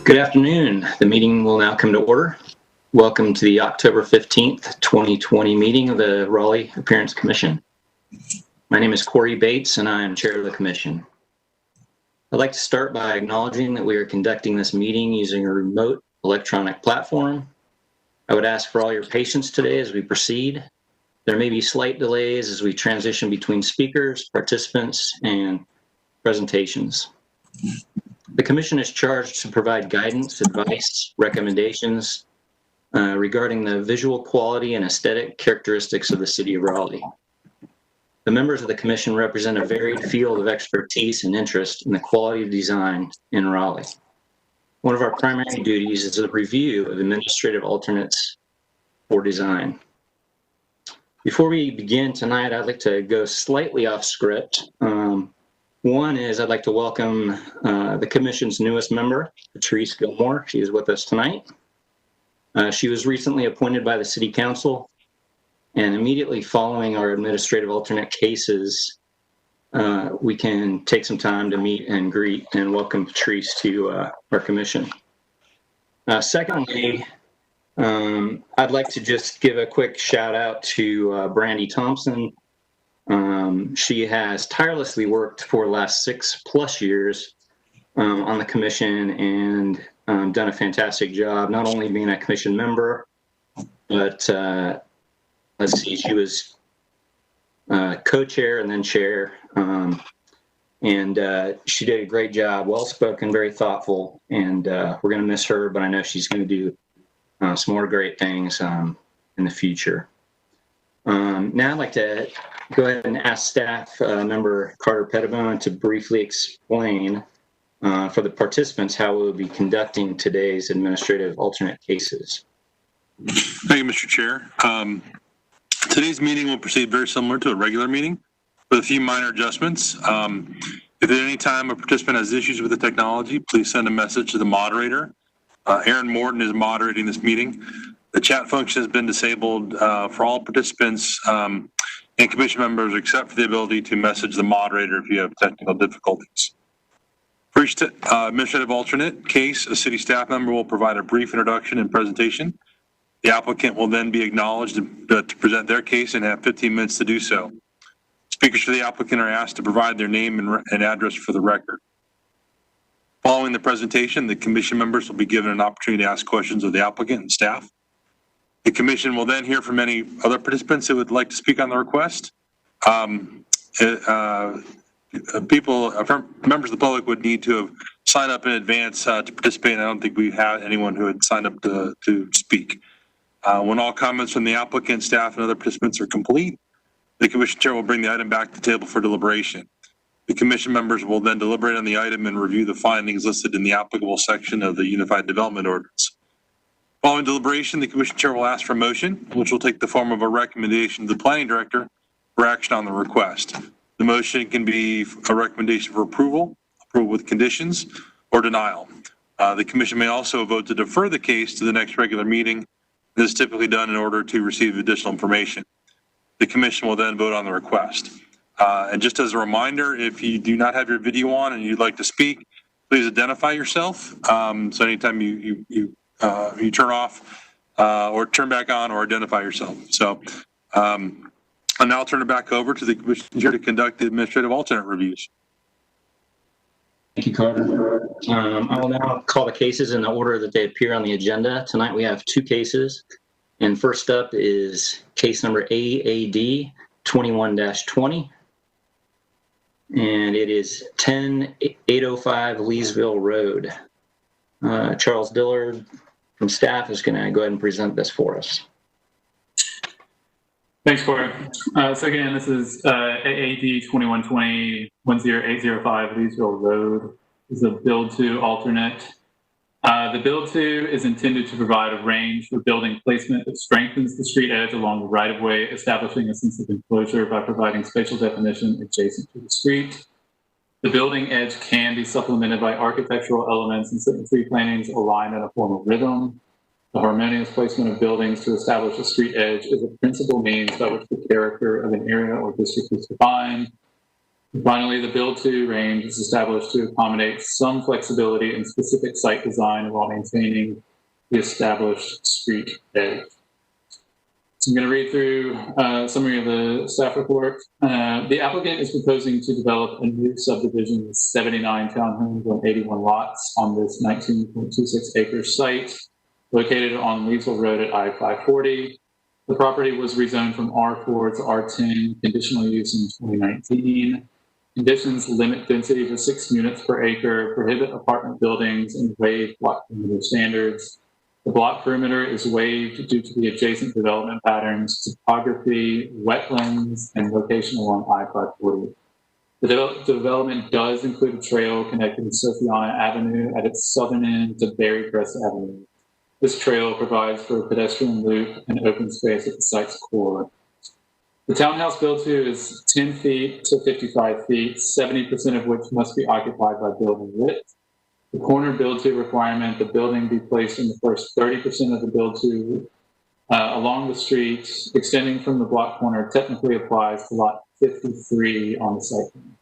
Good afternoon. The meeting will now come to order. Welcome to the October 15th, 2020 meeting of the Raleigh Appearance Commission. My name is Corey Bates and I am chair of the commission. I'd like to start by acknowledging that we are conducting this meeting using a remote electronic platform. I would ask for all your patience today as we proceed. There may be slight delays as we transition between speakers, participants, and presentations. The commission is charged to provide guidance, advice, recommendations regarding the visual quality and aesthetic characteristics of the city of Raleigh. The members of the commission represent a varied field of expertise and interest in the quality of design in Raleigh. One of our primary duties is the review of administrative alternates for design. Before we begin tonight, I'd like to go slightly off script. One is I'd like to welcome the Commission's newest member, Patrice Gilmore. She is with us tonight. She was recently appointed by the City Council, and immediately following our administrative alternate cases, we can take some time to meet and greet and welcome Patrice to our Commission. Secondly, I'd like to just give a quick shout out to Brandy Thompson. She has tirelessly worked for the last 6+ years on the commission and done a fantastic job, not only being a commission member, but let's see, she was co-chair and then chair, and she did a great job, well-spoken, very thoughtful, and we're going to miss her, but I know she's going to do some more great things in the future. Now I'd like to go ahead and ask staff member Carter Pettibone to briefly explain for the participants how we will be conducting today's administrative alternate cases. Thank you, Mr. Chair. Today's meeting will proceed very similar to a regular meeting with a few minor adjustments. If at any time a participant has issues with the technology, please send a message to the moderator. Aaron Morton is moderating this meeting. The chat function has been disabled for all participants and commission members except for the ability to message the moderator if you have technical difficulties. For each administrative alternate case, a city staff member will provide a brief introduction and presentation. The applicant will then be acknowledged to present their case and have 15 minutes to do so. Speakers for the applicant are asked to provide their name and address for the record. Following the presentation, the commission members will be given an opportunity to ask questions of the applicant and staff. The commission will then hear from any other participants who would like to speak on the request. Members of the public would need to have signed up in advance to participate. I don't think we had anyone who had signed up to speak. When all comments from the applicant, staff, and other participants are complete, the commission chair will bring the item back to the table for deliberation. The commission members will then deliberate on the item and review the findings listed in the applicable section of the Unified Development Ordinance. Following deliberation, the commission chair will ask for a motion, which will take the form of a recommendation to the planning director for action on the request. The motion can be a recommendation for approval with conditions, or denial. The commission may also vote to defer the case to the next regular meeting. This is typically done in order to receive additional information. The commission will then vote on the request. And just as a reminder, if you do not have your video on and you'd like to speak, please identify yourself. So anytime you turn off or turn back on or identify yourself. So I'll now turn it back over to the commission chair to conduct the administrative alternate reviews. Thank you, Carter. I will now call the cases in the order that they appear on the agenda. Tonight we have 2 cases. And first up is case number AAD 21-20. And it is 10805 Leesville Road. Charles Dillard from staff is going to go ahead and present this for us. Thanks, Corey. So again, this is AAD 2120 10805 Leesville Road. This is a build-to alternate. The build-to is intended to provide a range for building placement that strengthens the street edge along the right-of-way, establishing a sense of enclosure by providing spatial definition adjacent to the street. The building edge can be supplemented by architectural elements and certain tree plantings aligned in a formal rhythm. The harmonious placement of buildings to establish a street edge is a principal means by which the character of an area or district is defined. Finally, the build-to range is established to accommodate some flexibility in specific site design while maintaining the established street edge. So I'm going to read through a summary of the staff report. The applicant is proposing to develop a new subdivision with 79 townhomes on 81 lots on this 19.26 acre site located on Leesville Road at I-540. The property was rezoned from R4 to R10 conditional use in 2019. Conditions limit density to 6 units per acre, prohibit apartment buildings, and waive block perimeter standards. The block perimeter is waived due to the adjacent development patterns, topography, wetlands, and location along I-540. The development does include a trail connecting Sophiana Avenue at its southern end to Berrycrest Avenue. This trail provides for a pedestrian loop and open space at the site's core. The townhouse build-to is 10 feet to 55 feet, 70% of which must be occupied by building width. The corner build-to requirement, the building be placed in the first 30% of the build-to along the street, extending from the block corner, technically applies to lot 53 on the site plan.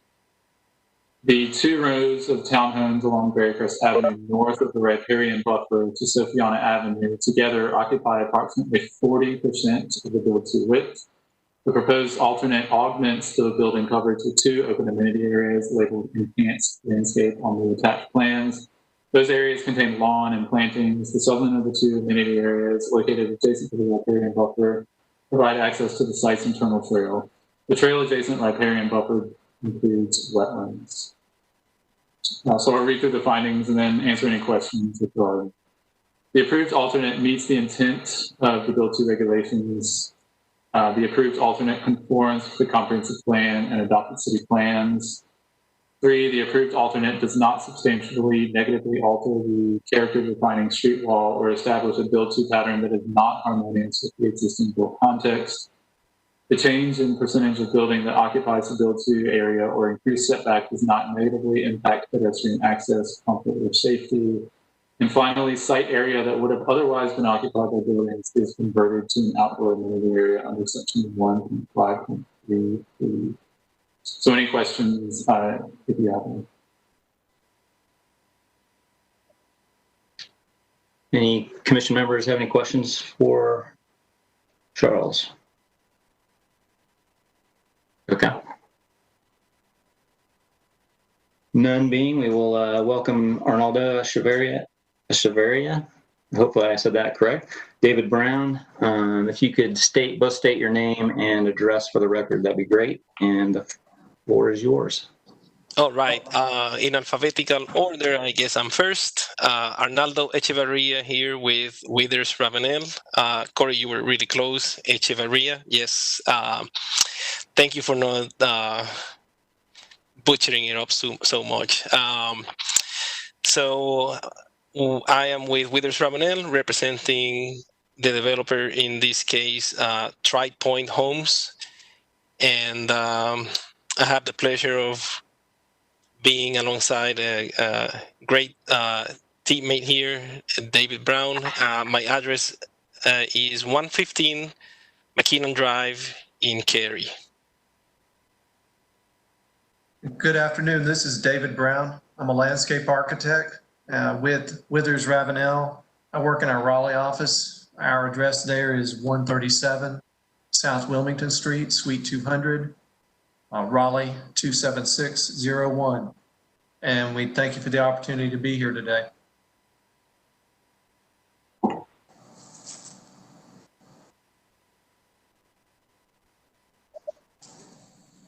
The 2 rows of townhomes along Berrycrest Avenue north of the riparian buffer to Sophiana Avenue together occupy approximately 40% of the build-to width. The proposed alternate augments the building coverage with 2 open amenity areas labeled enhanced landscape on the attached plans. Those areas contain lawn and plantings. The southern of the 2 amenity areas, located adjacent to the riparian buffer, provide access to the site's internal trail. The trail adjacent riparian buffer includes wetlands. So I'll read through the findings and then answer any questions if there are. The approved alternate meets the intent of the build-to regulations. The approved alternate conforms with the comprehensive plan and adopted city plans. 3, the approved alternate does not substantially negatively alter the character-defining street wall or establish a build-to pattern that is not harmonious with the existing built context. The change in percentage of building that occupies the build-to area or increased setback does not negatively impact pedestrian access, comfort, or safety. And finally, site area that would have otherwise been occupied by buildings is converted to an outdoor amenity area under section 1.5.3. So any questions if you have any? Any commission members have any questions for Charles? Okay. None being, we will welcome Arnaldo Echeverria. Hopefully I said that correct. David Brown, if you could both state your name and address for the record, that'd be great. And the floor is yours. All right. In alphabetical order, I guess I'm first. Arnaldo Echeverria here with Withers Ravenel. Corey, you were really close. Echeverria, yes. Thank you for not butchering it up so much. So I am with Withers Ravenel, representing the developer, in this case, Tri Point Homes. And I have the pleasure of being alongside a great teammate here, David Brown. My address is 115 McKinnon Drive in Cary. Good afternoon. This is David Brown. I'm a landscape architect with Withers Ravenel. I work in our Raleigh office. Our address there is 137 South Wilmington Street, Suite 200. Raleigh 27601. And we thank you for the opportunity to be here today.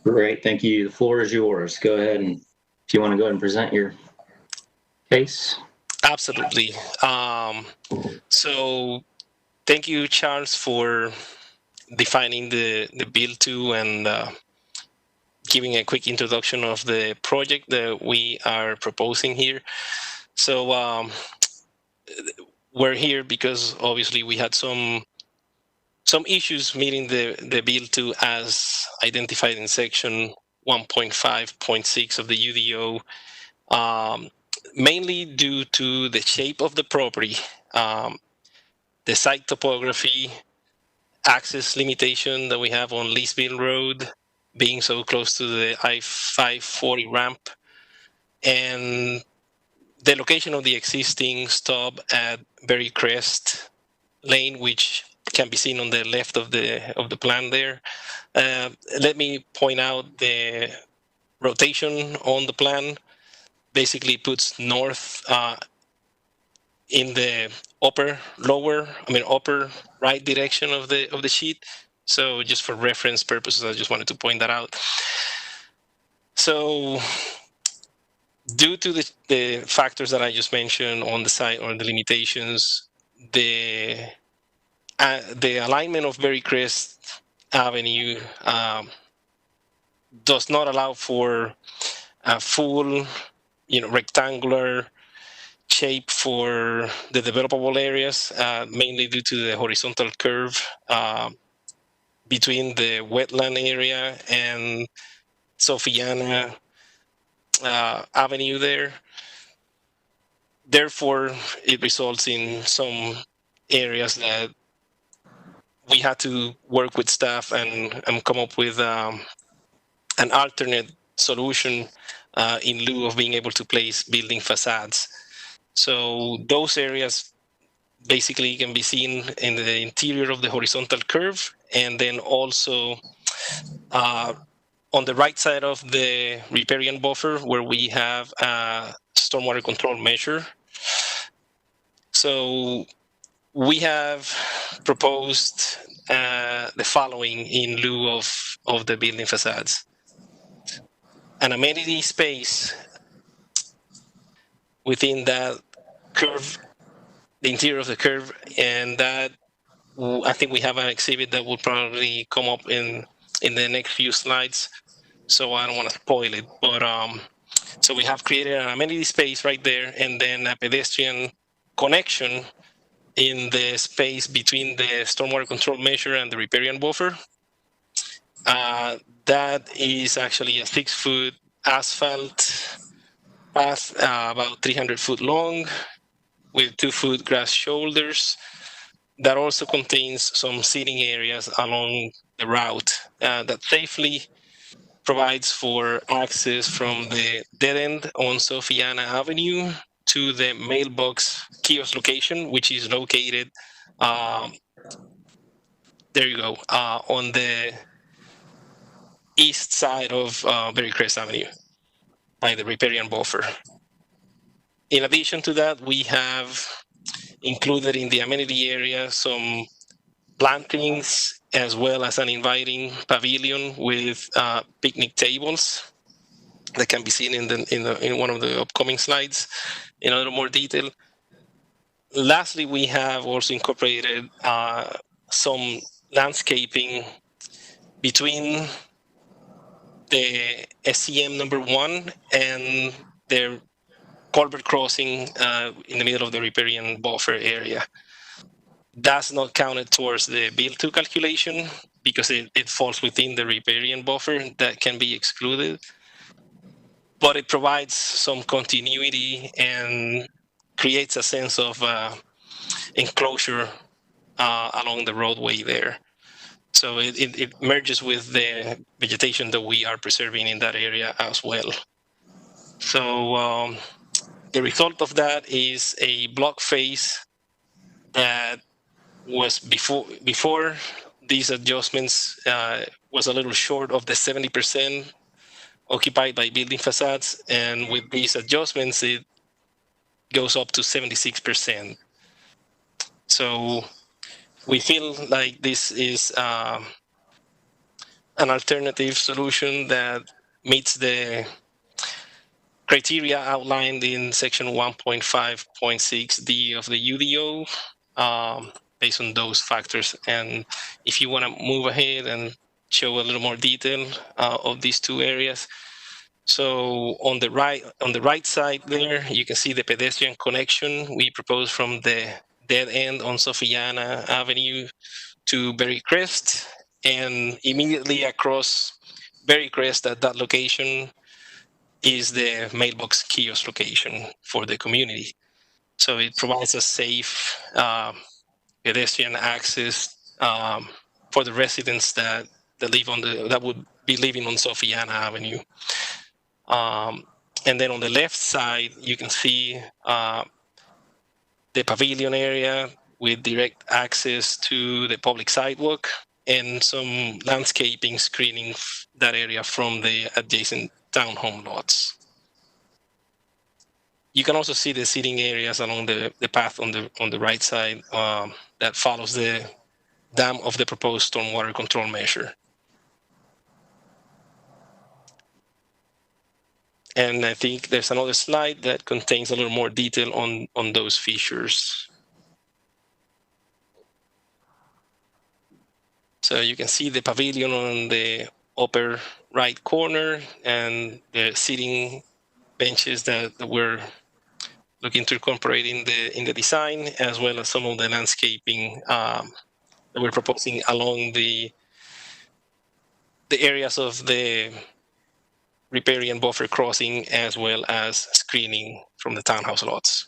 Great, thank you. The floor is yours. Go ahead, and if you want to go ahead and present your case. Absolutely. So thank you, Charles, for defining the build-to and giving a quick introduction of the project that we are proposing here. So we're here because obviously we had some issues meeting the build-to as identified in section 1.5.6 of the UDO, mainly due to the shape of the property, the site topography, access limitation that we have on Leesville Road, being so close to the I-540 ramp, and the location of the existing stop at Berry Crest Lane, which can be seen on the left of the plan there. Let me point out the rotation on the plan. Basically puts north in the upper right direction of the sheet. So just for reference purposes, I just wanted to point that out. So due to the factors that I just mentioned on the site, or the limitations, the alignment of Berry Crest Avenue does not allow for a full, rectangular shape for the developable areas, mainly due to the horizontal curve between the wetland area and Sophiana Avenue there. Therefore, it results in some areas that we had to work with staff and come up with an alternate solution in lieu of being able to place building facades. So those areas basically can be seen in the interior of the horizontal curve, and then also on the right side of the riparian buffer, where we have a stormwater control measure. So we have proposed the following in lieu of the building facades. An amenity space within that curve, the interior of the curve, and that I think we have an exhibit that will probably come up in the next few slides, so I don't want to spoil it. But so we have created an amenity space right there, and then a pedestrian connection in the space between the stormwater control measure and the riparian buffer. That is actually a 6-foot asphalt path, about 300 foot long, with 2-foot grass shoulders. That also contains some seating areas along the route that safely provides for access from the dead end on Sophiana Avenue to the mailbox kiosk location, which is located, there you go, on the east side of Berry Crest Avenue by the riparian buffer. In addition to that, we have included in the amenity area some plantings, as well as an inviting pavilion with picnic tables that can be seen in one of the upcoming slides in a little more detail. Lastly, we have also incorporated some landscaping between the SCM number 1 and the culvert crossing in the middle of the riparian buffer area. That's not counted towards the build to calculation because it falls within the riparian buffer that can be excluded. But it provides some continuity and creates a sense of enclosure along the roadway there. So it merges with the vegetation that we are preserving in that area as well. So the result of that is a block face that was before these adjustments was a little short of the 70% occupied by building facades, and with these adjustments it goes up to 76%. So we feel like this is an alternative solution that meets the criteria outlined in section 1.5.6D of the UDO, based on those factors. And if you want to move ahead and show a little more detail of these two areas. So on the right side there, you can see the pedestrian connection we propose from the dead end on Sophiana Avenue to Berry Crest, and immediately across Berry Crest at that location is the mailbox kiosk location for the community. So it provides a safe pedestrian access for the residents that that would be living on Sophiana Avenue. And then on the left side, you can see the pavilion area with direct access to the public sidewalk and some landscaping screening that area from the adjacent townhome lots. You can also see the seating areas along the path on the right side that follows the dam of the proposed stormwater control measure. And I think there's another slide that contains a little more detail on those features. So you can see the pavilion on the upper right corner and the seating benches that we're looking to incorporate in the design, as well as some of the landscaping that we're proposing along the areas of the riparian buffer crossing, as well as screening from the townhouse lots.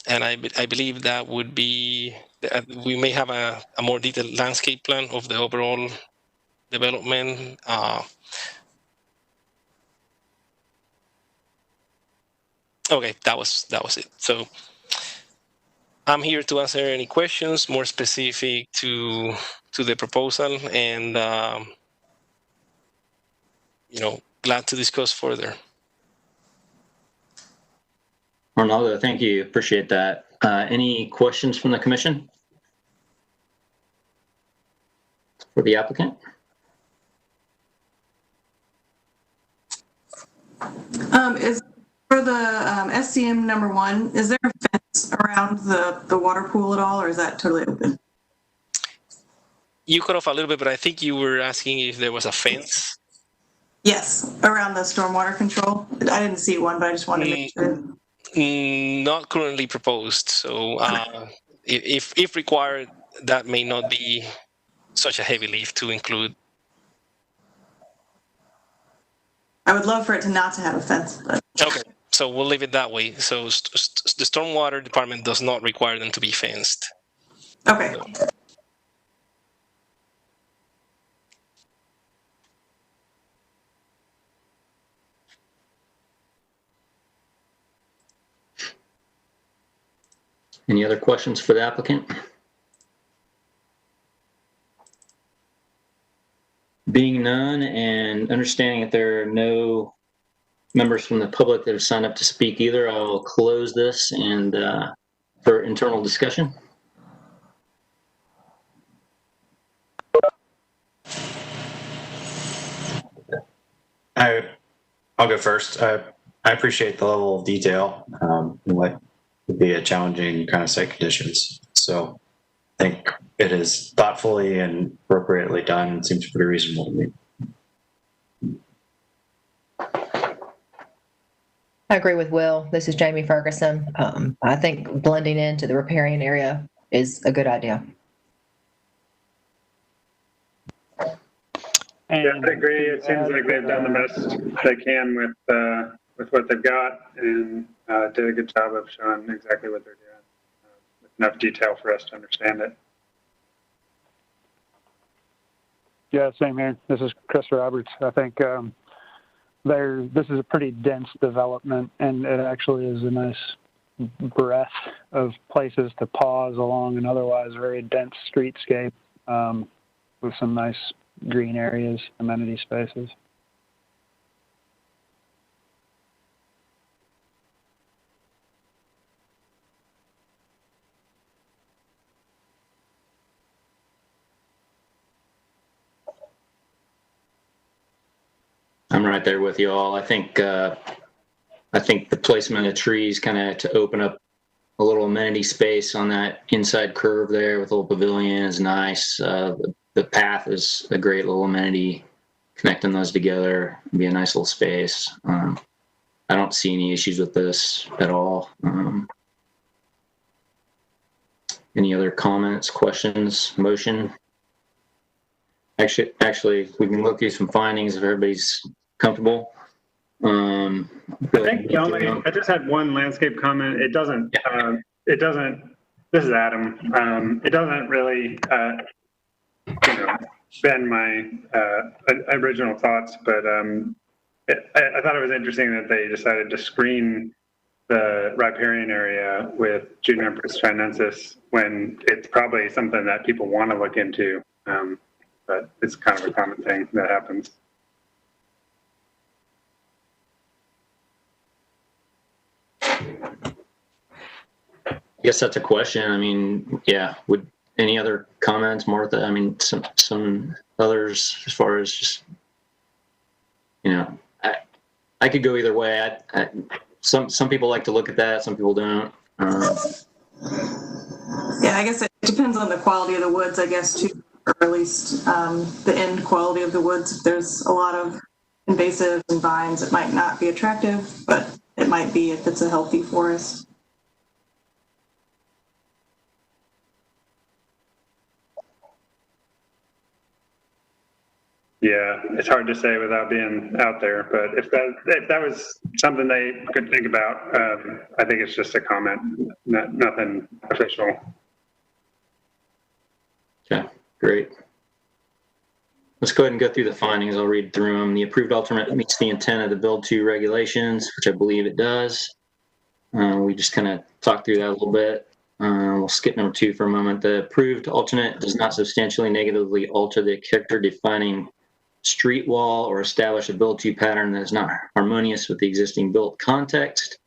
And I believe that would be, we may have a more detailed landscape plan of the overall development. Okay, that was it. So I'm here to answer any questions more specific to the proposal, and glad to discuss further. Arnaldo, thank you. Appreciate that. Any questions from the commission for the applicant? Is for the SCM number 1, is there a fence around the water pool at all, or is that totally open? You cut off a little bit, but I think you were asking if there was a fence. Yes, around the stormwater control. I didn't see one, but I just wanted to make sure. Not currently proposed. So if required, that may not be such a heavy lift to include. I would love for it to not to have a fence. But. Okay, so we'll leave it that way. So the stormwater department does not require them to be fenced. Okay. So. Any other questions for the applicant? Being none and understanding that there are no members from the public that have signed up to speak either, I will close this and for internal discussion. I'll go first. I appreciate the level of detail in what would be a challenging kind of site conditions. So I think it is thoughtfully and appropriately done and seems pretty reasonable to me. I agree with Will. This is Jamie Ferguson. I think blending into the riparian area is a good idea. Yeah, I agree. It seems like they've done the best they can with what they've got, and did a good job of showing exactly what they're doing with enough detail for us to understand it. Yeah, same here. This is Chris Roberts. I think this is a pretty dense development, and it actually is a nice breadth of places to pause along an otherwise very dense streetscape with some nice green areas, amenity spaces. I'm right there with you all. I think the placement of trees kind of to open up a little amenity space on that inside curve there with a little pavilion is nice. The path is a great little amenity. Connecting those together would be a nice little space. I don't see any issues with this at all. Any other comments, questions, motion? Actually, we can look through some findings if everybody's comfortable. I think I just had one landscape comment. It doesn't This is Adam. It doesn't really, been my original thoughts, but I thought it was interesting that they decided to screen the riparian area with Juniperus chinensis when it's probably something that people want to look into, but it's kind of a common thing that happens. I guess that's a question. I mean, yeah, would any other comments, Martha? I mean, some others as far as just, I could go either way. Some people like to look at that, some people don't. Yeah, I guess it depends on the quality of the woods, I guess, too, or at least the end quality of the woods. If there's a lot of invasives and vines, it might not be attractive, but it might be if it's a healthy forest. Yeah, it's hard to say without being out there, but if that was something they could think about, I think it's just a comment, nothing official. Okay, great. Let's go ahead and go through the findings. I'll read through them. The approved alternate meets the intent of the Build 2 regulations, which I believe it does. We just kind of talked through that a little bit. We'll skip number 2 for a moment. The approved alternate does not substantially negatively alter the character defining street wall or establish a Build 2 pattern that is not harmonious with the existing built context.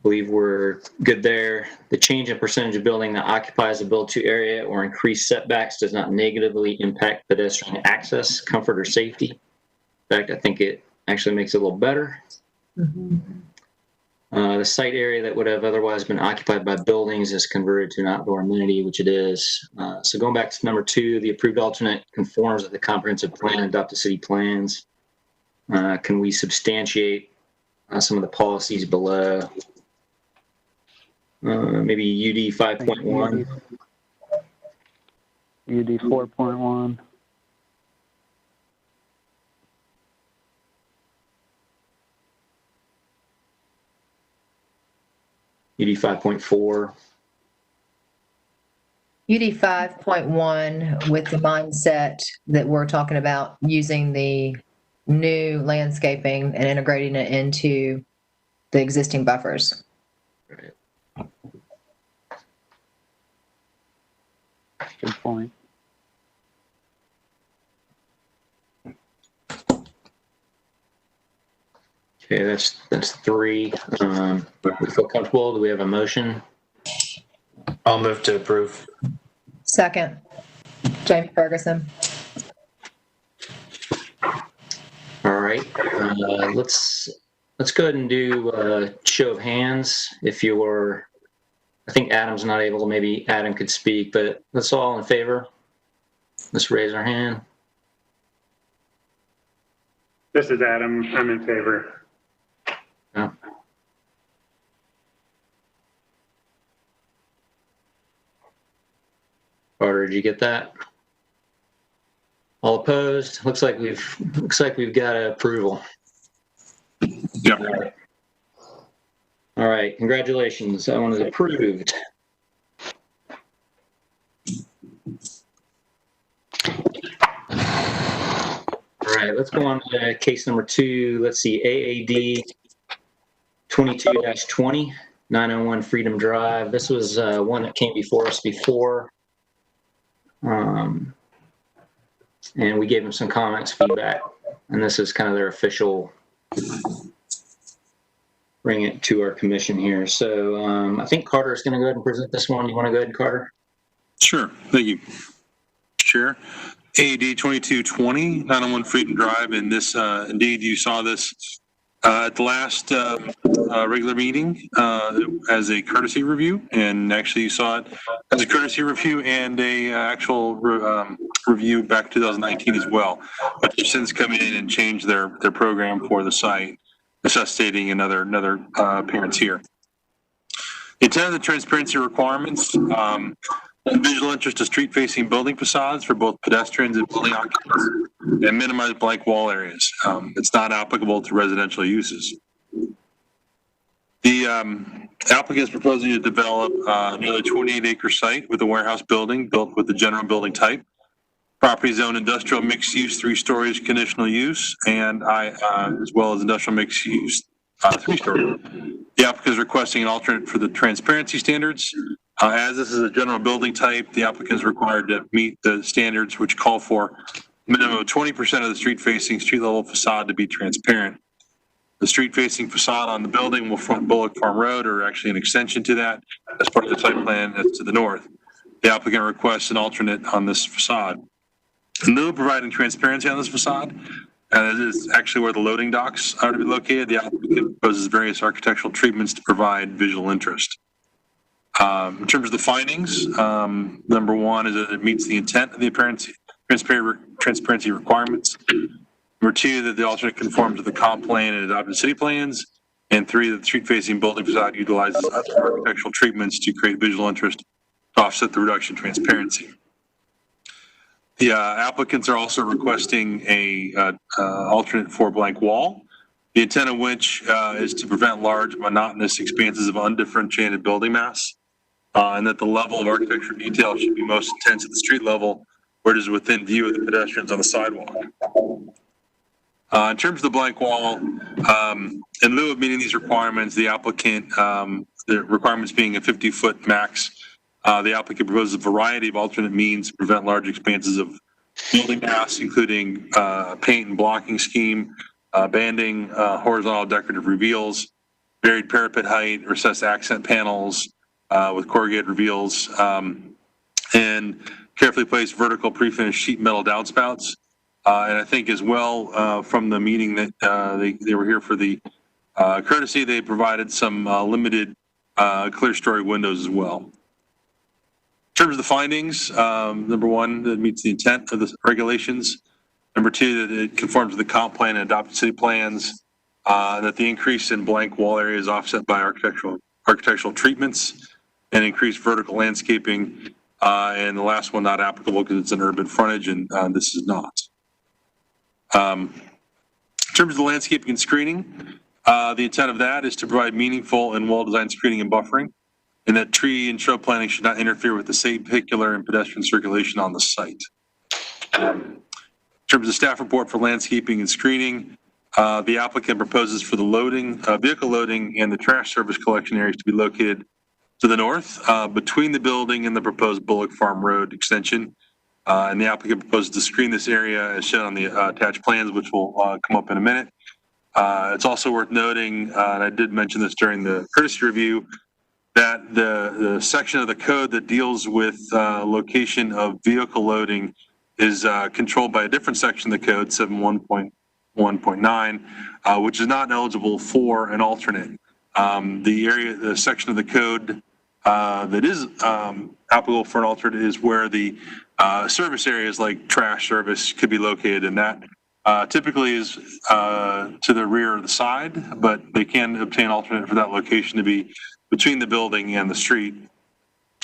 I believe we're good there. The change in percentage of building that occupies the Build 2 area or increased setbacks does not negatively impact pedestrian access, comfort, or safety. In fact, I think it actually makes it a little better. Mm-hmm. The site area that would have otherwise been occupied by buildings is converted to an outdoor amenity, which it is. So going back to number 2, the approved alternate conforms with the comprehensive plan and adopted city plans. Can we substantiate some of the policies below? Maybe UD 5.1. UD 4.1. UD 5.4. UD 5.1 with the mindset that we're talking about using the new landscaping and integrating it into the existing buffers. Right. Good point. Okay, that's 3. We feel comfortable. Do we have a motion? I'll move to approve. Second, Jamie Ferguson. All right, let's go ahead and do a show of hands. If you're, I think Adam's not able, maybe Adam could speak, but let's all in favor. Let's raise our hand. This is Adam. I'm in favor. Yeah. Carter, did you get that? All opposed? Looks like we've got approval. Yeah. All right, congratulations. That one is approved. All right, let's go on to case number 2. Let's see, AAD 22-20, 901 Freedom Drive. This was one that came before us before. And we gave them some comments, feedback, and this is kind of their official bring it to our commission here. So I think Carter is going to go ahead and present this one. You want to go ahead, Carter? Sure. Thank you, Chair. AAD 2220, 901 Freedom Drive, and this, indeed, you saw this at the last regular meeting as a courtesy review, and actually you saw it as a courtesy review and a actual review back 2019 as well. But they've since come in and changed their program for the site, necessitating another appearance here. The intent of the transparency requirements. Visual interest of street-facing building facades for both pedestrians and building occupants, and minimize blank wall areas. It's not applicable to residential uses. The Applicant is proposing to develop another 28-acre site with a warehouse building built with the general building type. Property zone industrial mixed use, 3 stories conditional use, and as well as industrial mixed use, 3-story. The applicant is requesting an alternate for the transparency standards. As this is a general building type, the applicant is required to meet the standards which call for minimum of 20% of the street-facing, street-level facade to be transparent. The street-facing facade on the building will front Bullock Farm Road, or actually an extension to that, as part of the site plan that's to the north. The applicant requests an alternate on this facade. In lieu of providing transparency on this facade, this is actually where the loading docks are to be located. The applicant proposes various architectural treatments to provide visual interest. In terms of the findings, number 1 is that it meets the intent of the transparency requirements. Number 2, that the alternate conforms to the comp plan and adopted city plans. And 3, that the street-facing building facade utilizes other architectural treatments to create visual interest to offset the reduction in transparency. The applicants are also requesting a alternate for blank wall, the intent of which is to prevent large, monotonous expanses of undifferentiated building mass, and that the level of architectural detail should be most intense at the street level, where it is within view of the pedestrians on the sidewalk. In terms of the blank wall, in lieu of meeting these requirements, the applicant, the requirements being a 50-foot max, the applicant proposes a variety of alternate means to prevent large expanses of building mass, including paint and blocking scheme, banding, horizontal decorative reveals, varied parapet height, recessed accent panels with corrugated reveals, and carefully placed vertical pre-finished sheet metal downspouts. And I think as well from the meeting that they were here for the courtesy, they provided some limited clear story windows as well. In terms of the findings, number 1, that meets the intent of the regulations. Number 2, that it conforms to the comp plan and adopted city plans. That the increase in blank wall area is offset by architectural treatments and increased vertical landscaping. And the last one not applicable because it's an urban frontage, and this is not. In terms of the landscaping and screening, the intent of that is to provide meaningful and well-designed screening and buffering, and that tree and shrub planting should not interfere with the safe vehicular and pedestrian circulation on the site. In terms of staff report for landscaping and screening, the applicant proposes for the vehicle loading and the trash service collection areas to be located to the north, between the building and the proposed Bullock Farm Road extension. And the applicant proposes to screen this area as shown on the attached plans, which will come up in a minute. It's also worth noting, and I did mention this during the courtesy review, that the section of the code that deals with location of vehicle loading is controlled by a different section of the code, 7.1.9, which is not eligible for an alternate. The section of the code that is applicable for an alternate is where the service areas like trash service could be located, and that typically is to the rear or the side, but they can obtain alternate for that location to be between the building and the street.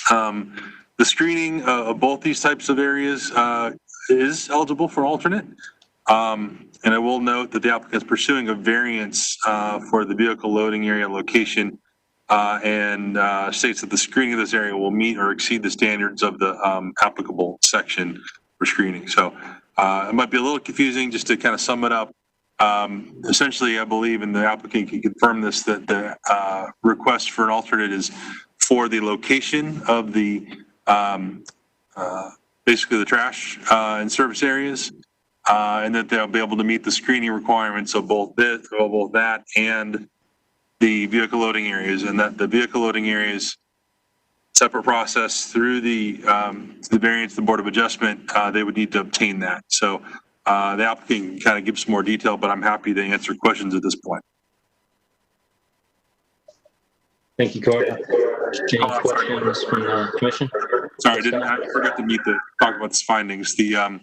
The screening of both these types of areas is eligible for alternate. And I will note that the applicant is pursuing a variance for the vehicle loading area location and states that the screening of this area will meet or exceed the standards of the applicable section for screening. So it might be a little confusing. Just to kind of sum it up, essentially, I believe, and the applicant can confirm this, that the request for an alternate is for the location of the basically the trash and service areas, and that they'll be able to meet the screening requirements of both that and the vehicle loading areas, and that the vehicle loading areas, separate process through the variance, the Board of Adjustment, they would need to obtain that. So the applicant can kind of give some more detail, but I'm happy to answer questions at this point. Thank you, Corey. Any questions from the commission? Sorry, I forgot to talk about the findings. In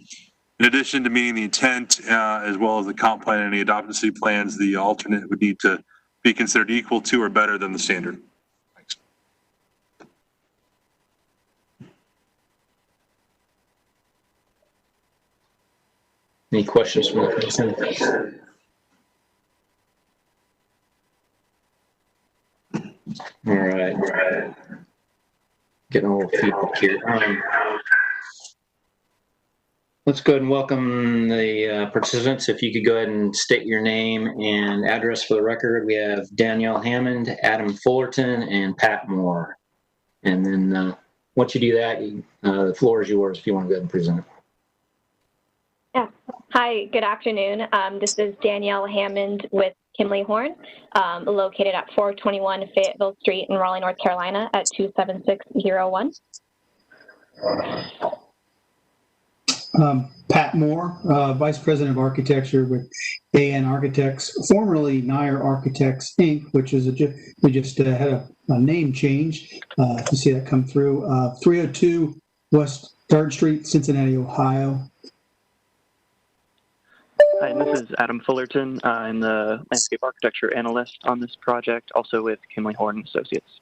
addition to meeting the intent, as well as the comp plan and the adopted city plans, the alternate would need to be considered equal to or better than the standard. Thanks. Any questions from the commission? All right. Getting a little feedback here. Let's go ahead and welcome the participants. If you could go ahead and state your name and address for the record. We have Danielle Hammond, Adam Fullerton, and Pat Moore. And then once you do that, the floor is yours if you want to go ahead and present it. Yeah. Hi, good afternoon. This is Danielle Hammond with Kimley Horn, located at 421 Fayetteville Street in Raleigh, North Carolina at 27601. Pat Moore, Vice President of Architecture with AN Architects, formerly Nair Architects, Inc., which is we just had a name change. If you see that come through, 302 West 3rd Street, Cincinnati, Ohio. Hi, this is Adam Fullerton. I'm the landscape architecture analyst on this project, also with Kimley Horn Associates.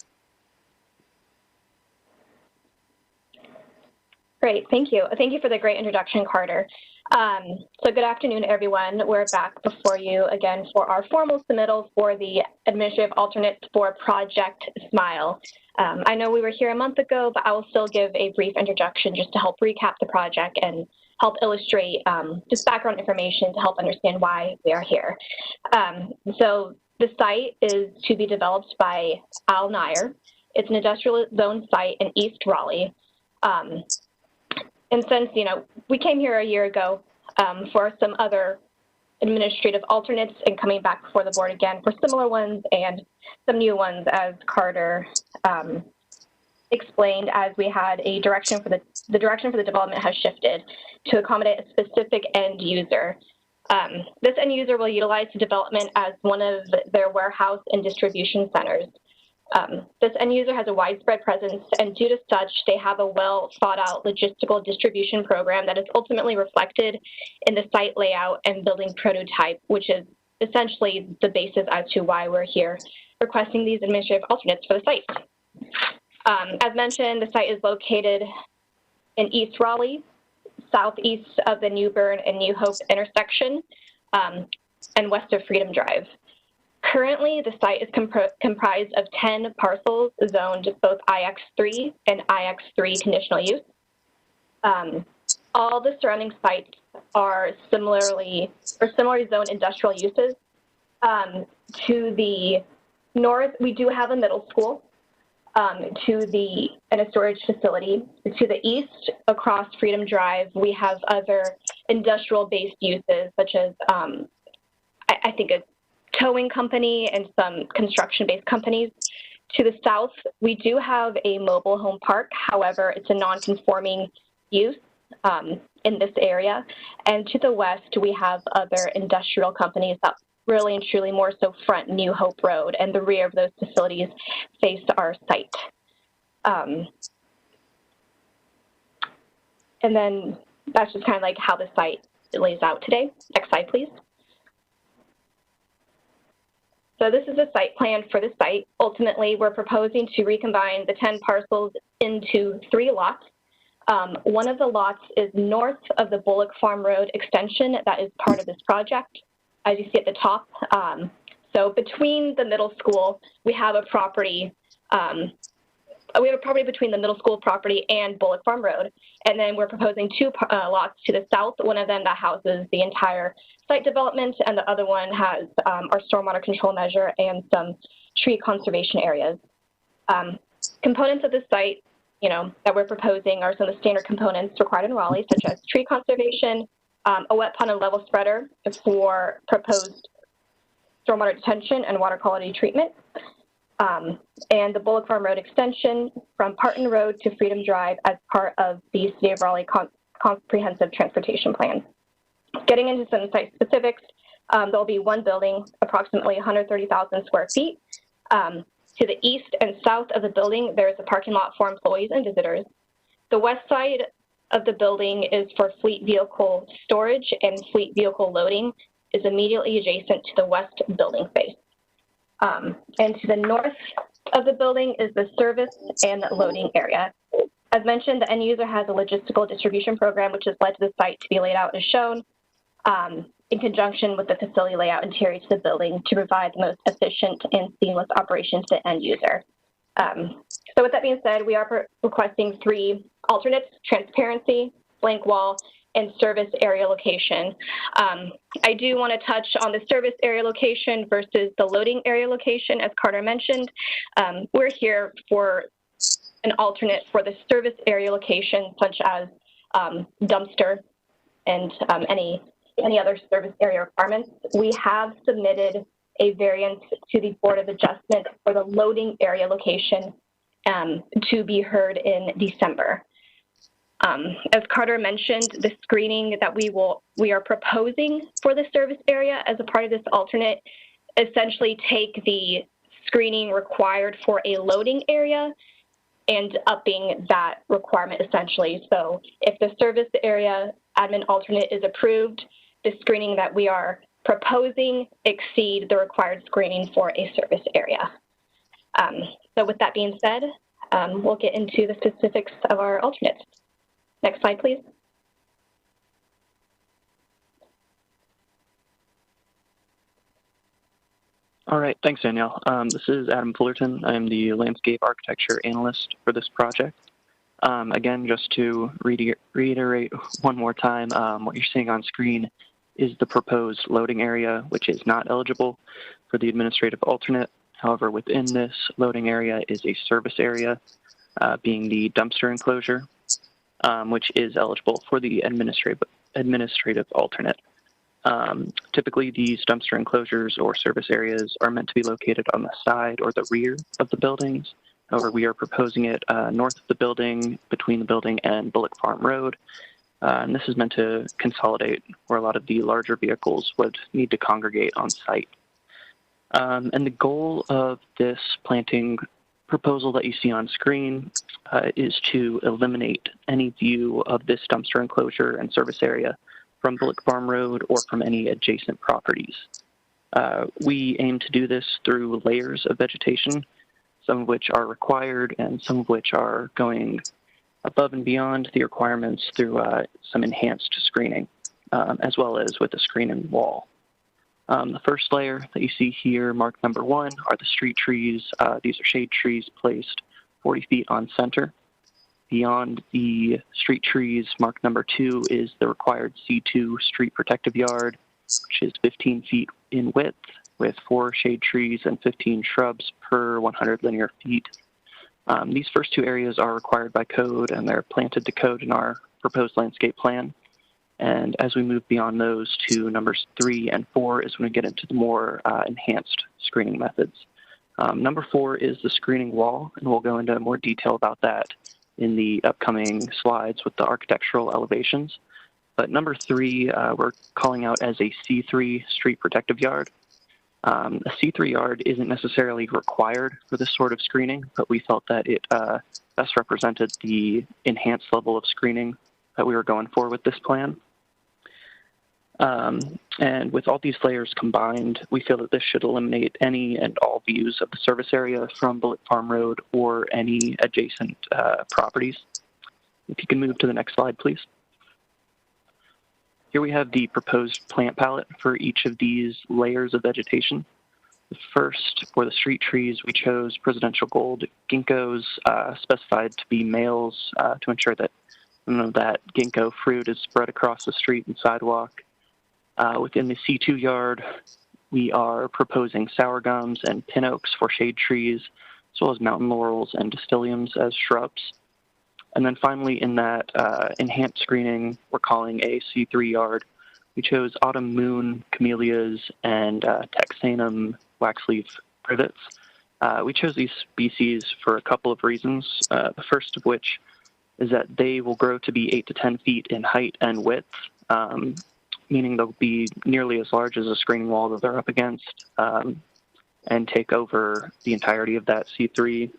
Great, thank you. Thank you for the great introduction, Carter. So good afternoon, everyone. We're back before you again for our formal submittal for the administrative alternate for Project SMILE. I know we were here a month ago, but I will still give a brief introduction just to help recap the project and help illustrate just background information to help understand why we are here. So the site is to be developed by Al Nair. It's an industrial zone site in East Raleigh. And since, we came here a year ago for some other administrative alternates and coming back before the board again for similar ones and some new ones, as Carter explained, as we had a direction for the direction for the development has shifted to accommodate a specific end user. This end user will utilize the development as one of their warehouse and distribution centers. This end user has a widespread presence, and due to such, they have a well thought out logistical distribution program that is ultimately reflected in the site layout and building prototype, which is essentially the basis as to why we're here requesting these administrative alternates for the site. As mentioned, the site is located in East Raleigh, southeast of the New Bern and New Hope intersection, and west of Freedom Drive. Currently, the site is comprised of 10 parcels zoned both IX3 and IX3 conditional use. All the surrounding sites are similarly zoned industrial uses. To the north, we do have a middle school, and a storage facility. To the east, across Freedom Drive, we have other industrial-based uses, such as I think a towing company and some construction-based companies. To the south, we do have a mobile home park. However, it's a non-conforming use in this area. And to the west, we have other industrial companies that really and truly more so front New Hope Road, and the rear of those facilities face our site. And then that's just kind of like how the site lays out today. Next slide, please. So this is a site plan for the site. Ultimately, we're proposing to recombine the 10 parcels into 3 lots. One of the lots is north of the Bullock Farm Road extension that is part of this project, as you see at the top. So between the middle school, we have a property. We have a property between the middle school property and Bullock Farm Road. And then we're proposing 2 lots to the south, one of them that houses the entire site development, and the other one has our stormwater control measure and some tree conservation areas. Components of the site, that we're proposing are some of the standard components required in Raleigh, such as tree conservation, a wet pond and level spreader for proposed stormwater detention and water quality treatment, and the Bullock Farm Road extension from Parton Road to Freedom Drive as part of the City of Raleigh Comprehensive Transportation Plan. Getting into some site specifics, there'll be one building, approximately 130,000 square feet. To the east and south of the building, there is a parking lot for employees and visitors. The west side of the building is for fleet vehicle storage, and fleet vehicle loading is immediately adjacent to the west building face. And to the north of the building is the service and loading area. As mentioned, the end user has a logistical distribution program, which has led to the site to be laid out as shown. in conjunction with the facility layout interior to the building to provide the most efficient and seamless operation to the end user. So with that being said, we are requesting 3 alternates: transparency, blank wall, and service area location. I do want to touch on the service area location versus the loading area location. As Carter mentioned, we're here for an alternate for the service area location, such as dumpster and any other service area requirements. We have submitted a variance to the Board of Adjustment for the loading area location to be heard in December. As Carter mentioned, the screening that we are proposing for the service area as a part of this alternate essentially take the screening required for a loading area and upping that requirement essentially. So if the service area admin alternate is approved, the screening that we are proposing exceed the required screening for a service area. So with that being said, we'll get into the specifics of our alternates. Next slide, please. All right, thanks, Danielle. This is Adam Fullerton. I'm the landscape architecture analyst for this project. Again, just to reiterate one more time, what you're seeing on screen is the proposed loading area, which is not eligible for the administrative alternate. However, within this loading area is a service area, being the dumpster enclosure, which is eligible for the administrative alternate. Typically, these dumpster enclosures or service areas are meant to be located on the side or the rear of the buildings. However, we are proposing it north of the building, between the building and Bullock Farm Road. And this is meant to consolidate where a lot of the larger vehicles would need to congregate on site. And the goal of this planting proposal that you see on screen is to eliminate any view of this dumpster enclosure and service area from Bullock Farm Road or from any adjacent properties. We aim to do this through layers of vegetation, some of which are required and some of which are going above and beyond the requirements through some enhanced screening, as well as with a screening wall. The first layer that you see here, marked number 1, are the street trees. These are shade trees placed 40 feet on center. Beyond the street trees, marked number 2 is the required C2 street protective yard, which is 15 feet in width with 4 shade trees and 15 shrubs per 100 linear feet. These first 2 areas are required by code, and they're planted to code in our proposed landscape plan. And as we move beyond those to numbers 3 and 4 is when we get into the more enhanced screening methods. Number 4 is the screening wall, and we'll go into more detail about that in the upcoming slides with the architectural elevations. But number 3, we're calling out as a C3 street protective yard. A C3 yard isn't necessarily required for this sort of screening, but we felt that it best represented the enhanced level of screening that we were going for with this plan. And with all these layers combined, we feel that this should eliminate any and all views of the service area from Bullock Farm Road or any adjacent properties. If you can move to the next slide, please. Here we have the proposed plant palette for each of these layers of vegetation. The first, for the street trees, we chose presidential gold ginkgos, specified to be males to ensure that none of that ginkgo fruit is spread across the street and sidewalk. Within the C2 yard, we are proposing sour gums and pin oaks for shade trees, as well as mountain laurels and distilleums as shrubs. And then finally, in that enhanced screening we're calling a C3 yard, we chose autumn moon camellias and Texanum waxleaf privets. We chose these species for a couple of reasons. The first of which is that they will grow to be 8 to 10 feet in height and width, meaning they'll be nearly as large as a screening wall that they're up against, and take over the entirety of that C3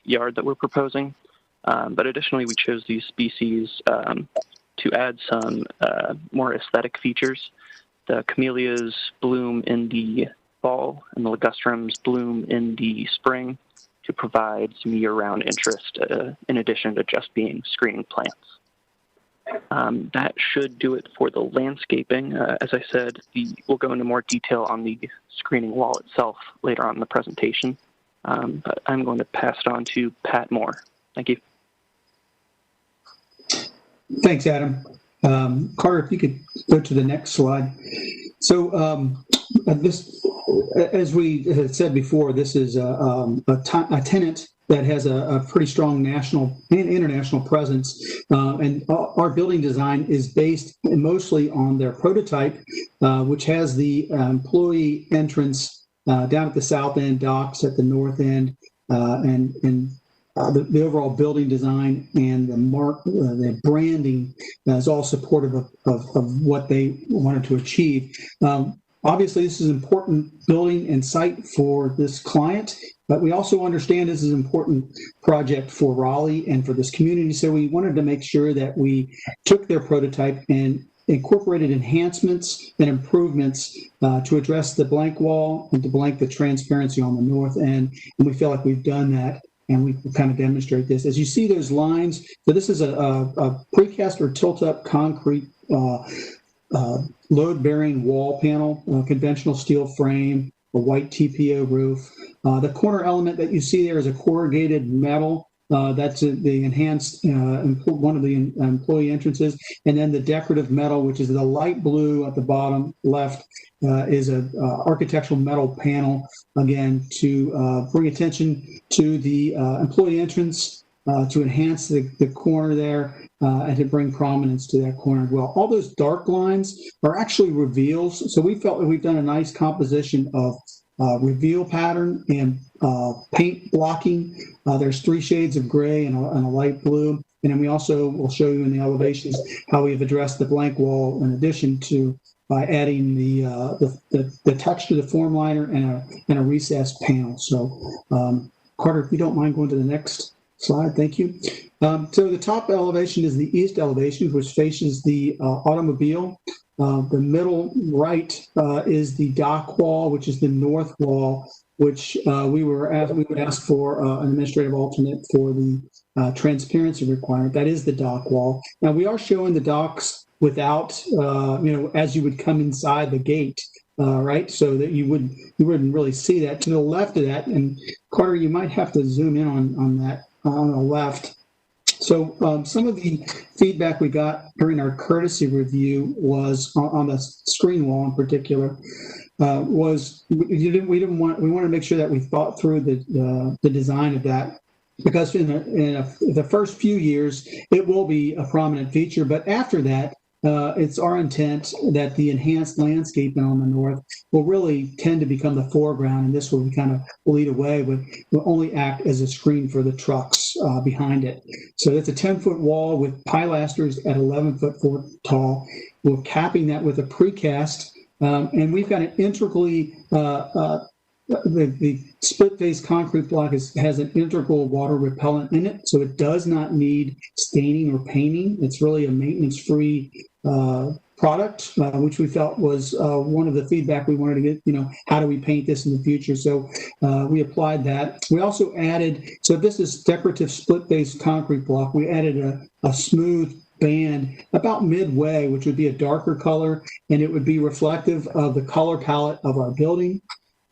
yard that we're proposing. But additionally, we chose these species to add some more aesthetic features. The camellias bloom in the fall, and the ligustrums bloom in the spring to provide some year-round interest in addition to just being screening plants. That should do it for the landscaping. As I said, we'll go into more detail on the screening wall itself later on in the presentation. But I'm going to pass it on to Pat Moore. Thank you. Thanks, Adam. Carter, if you could go to the next slide. So this, as we had said before, this is a tenant that has a pretty strong national and international presence. And our building design is based mostly on their prototype, which has the employee entrance down at the south end, docks at the north end, and the overall building design and the branding is all supportive of what they wanted to achieve. Obviously, this is an important building and site for this client, but we also understand this is an important project for Raleigh and for this community. So we wanted to make sure that we took their prototype and incorporated enhancements and improvements to address the blank wall and to blank the transparency on the north end. And we feel like we've done that. And we kind of demonstrate this. As you see those lines, so this is a precast or tilt-up concrete load-bearing wall panel, conventional steel frame, a white TPO roof. The corner element that you see there is a corrugated metal. That's the enhanced, one of the employee entrances. And then the decorative metal, which is the light blue at the bottom left, is an architectural metal panel, again, to bring attention to the employee entrance, to enhance the corner there, and to bring prominence to that corner as well. All those dark lines are actually reveals. So we felt that we've done a nice composition of reveal pattern and paint blocking. There's 3 shades of gray and a light blue. And then we also will show you in the elevations how we've addressed the blank wall in addition to by adding the texture, the form liner, and a recessed panel. So Carter, if you don't mind going to the next slide, thank you. So the top elevation is the east elevation, which faces the automobile. The middle right is the dock wall, which is the north wall, which we would ask for an administrative alternate for the transparency requirement. That is the dock wall. Now we are showing the docks without, as you would come inside the gate, right? So that you wouldn't really see that. To the left of that, and Carter, you might have to zoom in on that on the left. So some of the feedback we got during our courtesy review was on the screen wall in particular, was we wanted to make sure that we thought through the design of that, because in the first few years it will be a prominent feature, but after that it's our intent that the enhanced landscaping on the north will really tend to become the foreground, and this will kind of lead away, will only act as a screen for the trucks behind it. So it's a 10-foot wall with pilasters at 11-foot tall. We're capping that with a precast, and we've got an integrally the split face concrete block has an integral water repellent in it, so it does not need staining or painting. It's really a maintenance-free product, which we felt was one of the feedback we wanted to get, how do we paint this in the future? So we applied that. We also added, so this is decorative split face concrete block. We added a smooth band about midway, which would be a darker color, and it would be reflective of the color palette of our building.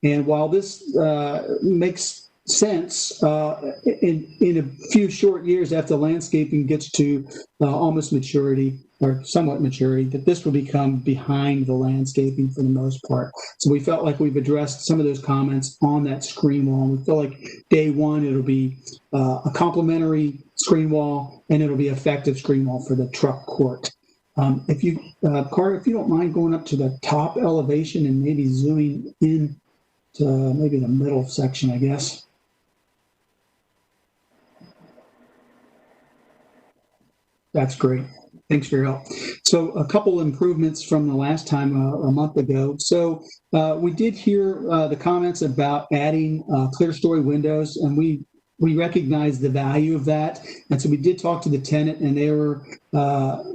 And while this makes sense, in a few short years after landscaping gets to almost maturity or somewhat maturity, that this will become behind the landscaping for the most part. So we felt like we've addressed some of those comments on that screen wall. And we feel like day one, it'll be a complementary screen wall, and it'll be effective screen wall for the truck court. If you, Carter, if you don't mind going up to the top elevation and maybe zooming in to maybe the middle section, I guess. That's great. Thanks for your help. So a couple improvements from the last time a month ago. So we did hear the comments about adding clear story windows, and we recognize the value of that. And so we did talk to the tenant, and they were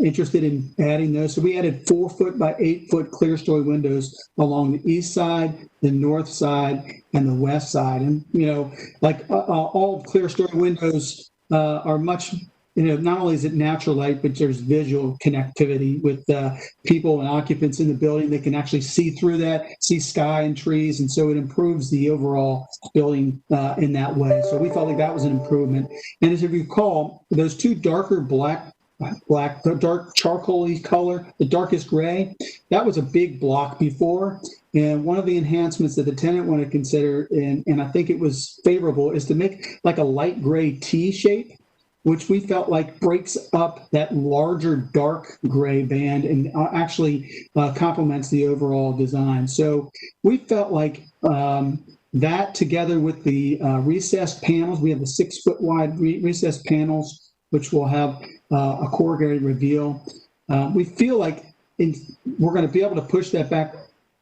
interested in adding those. So we added 4-foot by 8-foot clear story windows along the east side, the north side, and the west side. And, like all clear story windows are much not only is it natural light, but there's visual connectivity with people and occupants in the building. They can actually see through that, see sky and trees, and so it improves the overall building in that way. So we felt like that was an improvement. And as you recall, those two darker the dark charcoal-y color, the darkest gray, that was a big block before. And one of the enhancements that the tenant wanted to consider, and I think it was favorable, is to make like a light gray T shape, which we felt like breaks up that larger dark gray band and actually complements the overall design. So we felt like that together with the recessed panels, we have the 6 foot wide recessed panels, which will have a corrugated reveal. We feel like we're going to be able to push that back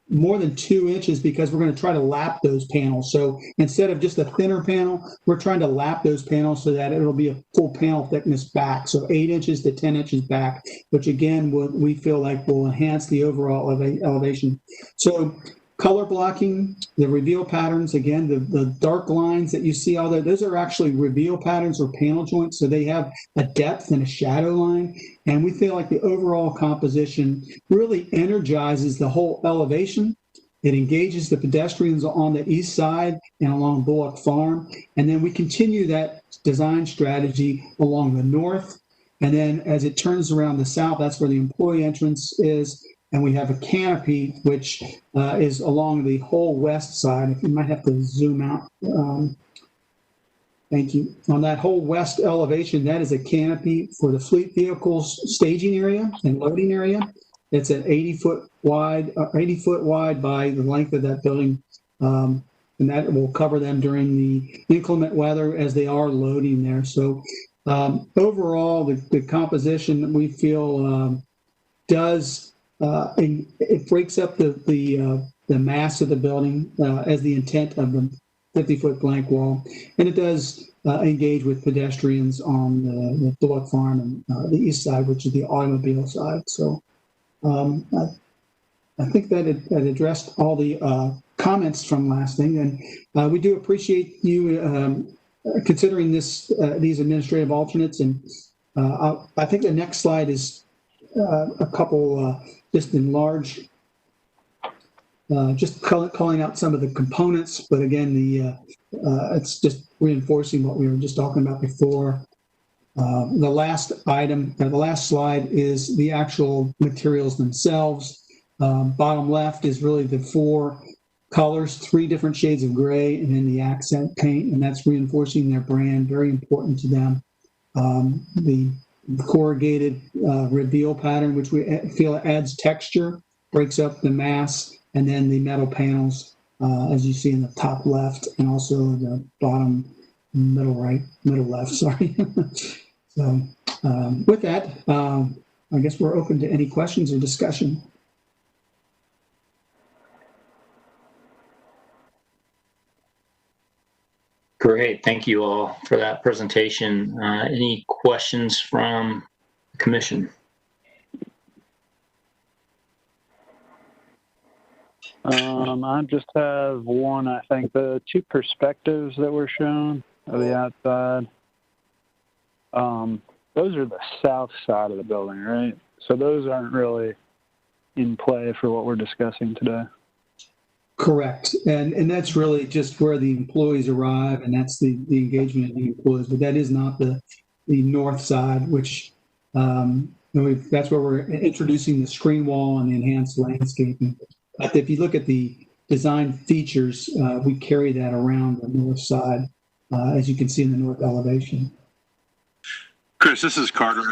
more than 2 inches because we're going to try to lap those panels. So instead of just a thinner panel, we're trying to lap those panels so that it'll be a full panel thickness back. So 8 inches to 10 inches back, which again, we feel like will enhance the overall elevation. So color blocking, the reveal patterns, again, the dark lines that you see all there, those are actually reveal patterns or panel joints. So they have a depth and a shadow line. And we feel like the overall composition really energizes the whole elevation. It engages the pedestrians on the east side and along Bullock Farm. And then we continue that design strategy along the north. And then as it turns around the south, that's where the employee entrance is. And we have a canopy, which is along the whole west side. If you might have to zoom out. Thank you. On that whole west elevation, that is a canopy for the fleet vehicles staging area and loading area. It's at 80 foot wide by the length of that building. And that will cover them during the inclement weather as they are loading there. So overall, the composition we feel does it breaks up the mass of the building as the intent of the 50-foot blank wall, and it does engage with pedestrians on the Bullock Farm and the east side, which is the automobile side. So I think that it addressed all the comments from last thing, and we do appreciate you considering these administrative alternates. And I think the next slide is a couple just in large, just calling out some of the components, but again, it's just reinforcing what we were just talking about before. The last item, the last slide is the actual materials themselves. Bottom left is really the 4 colors, 3 different shades of gray, and then the accent paint, and that's reinforcing their brand, very important to them. The corrugated reveal pattern, which we feel adds texture, breaks up the mass, and then the metal panels, as you see in the top left, and also the bottom middle left, sorry. So with that, I guess we're open to any questions or discussion. Great, thank you all for that presentation. Any questions from the commission? I just have one. I think the 2 perspectives that were shown of the outside, those are the south side of the building, right? So those aren't really in play for what we're discussing today. Correct. And that's really just where the employees arrive, and that's the engagement of the employees. But that is not the north side, which that's where we're introducing the screen wall and the enhanced landscaping. But if you look at the design features, we carry that around the north side, as you can see in the north elevation. Chris, this is Carter.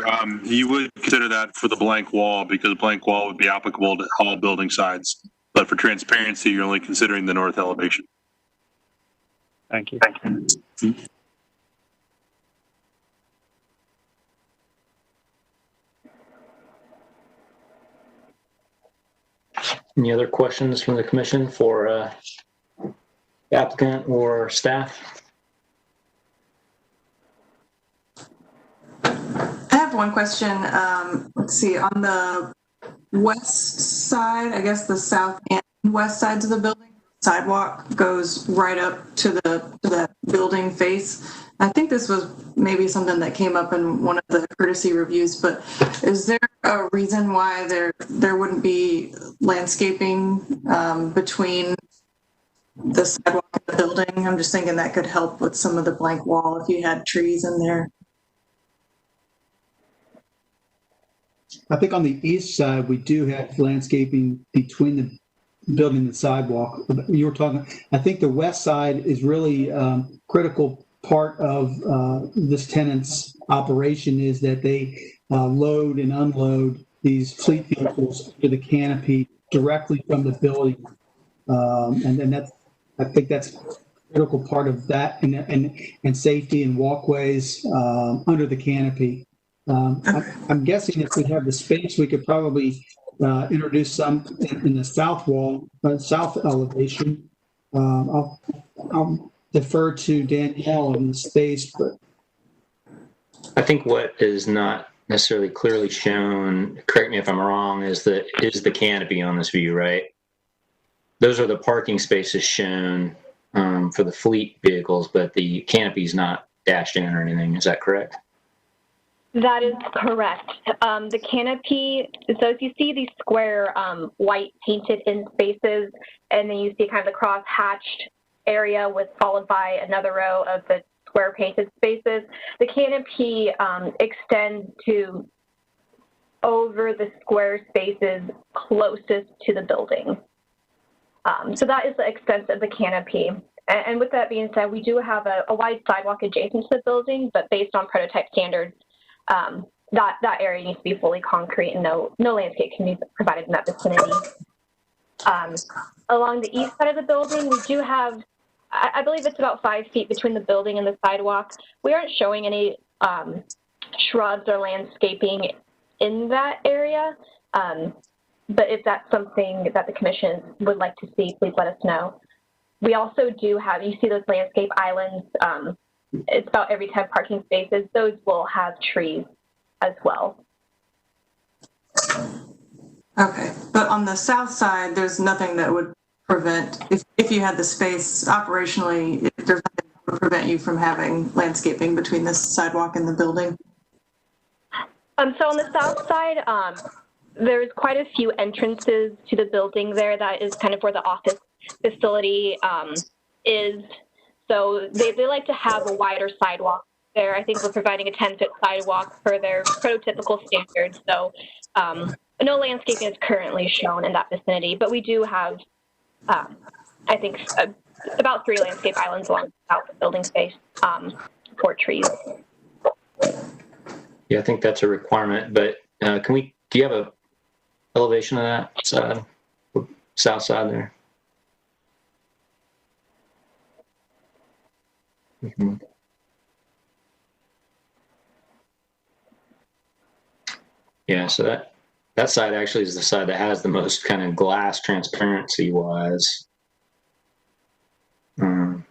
You would consider that for the blank wall because the blank wall would be applicable to all building sides. But for transparency, you're only considering the north elevation. Thank you. Any other questions from the commission for the applicant or staff? I have one question. Let's see, on the west side, I guess the south and west sides of the building, sidewalk goes right up to the building face. I think this was maybe something that came up in one of the courtesy reviews, but is there a reason why there wouldn't be landscaping between the sidewalk and the building? I'm just thinking that could help with some of the blank wall if you had trees in there. I think on the east side, we do have landscaping between the building and the sidewalk. You were talking, I think the west side is really critical part of this tenant's operation is that they load and unload these fleet vehicles to the canopy directly from the building. And then that's, I think that's a critical part of that and safety and walkways under the canopy. I'm guessing if we have the space, we could probably introduce some in the south wall, south elevation. I'll defer to Danielle in the space, but I think what is not necessarily clearly shown, correct me if I'm wrong, is the canopy on this view, right? Those are the parking spaces shown for the fleet vehicles, but the canopy is not dashed in or anything. Is that correct? That is correct. The canopy, so if you see these square white painted in spaces, and then you see kind of the cross-hatched area followed by another row of the square painted spaces, the canopy extends to over the square spaces closest to the building. So that is the extent of the canopy. And with that being said, we do have a wide sidewalk adjacent to the building, but based on prototype standards, that area needs to be fully concrete and no landscape can be provided in that vicinity. Along the east side of the building, we do have, I believe it's about 5 feet between the building and the sidewalk. We aren't showing any shrubs or landscaping in that area, but if that's something that the commission would like to see, please let us know. We also do have, you see those landscape islands, it's about every 10 parking spaces. Those will have trees as well. Okay, but on the south side, there's nothing that would prevent, if you had the space operationally, there's nothing that would prevent you from having landscaping between the sidewalk and the building? So on the south side, there's quite a few entrances to the building there. That is kind of where the office facility is. So they like to have a wider sidewalk there. I think we're providing a 10-foot sidewalk for their prototypical standards. So no landscaping is currently shown in that vicinity, but we do have, I think, about 3 landscape islands along the south building space for trees. Yeah, I think that's a requirement, but do you have a elevation of that side, south side there? Mm-hmm. Yeah, so that side actually is the side that has the most kind of glass transparency wise. Okay.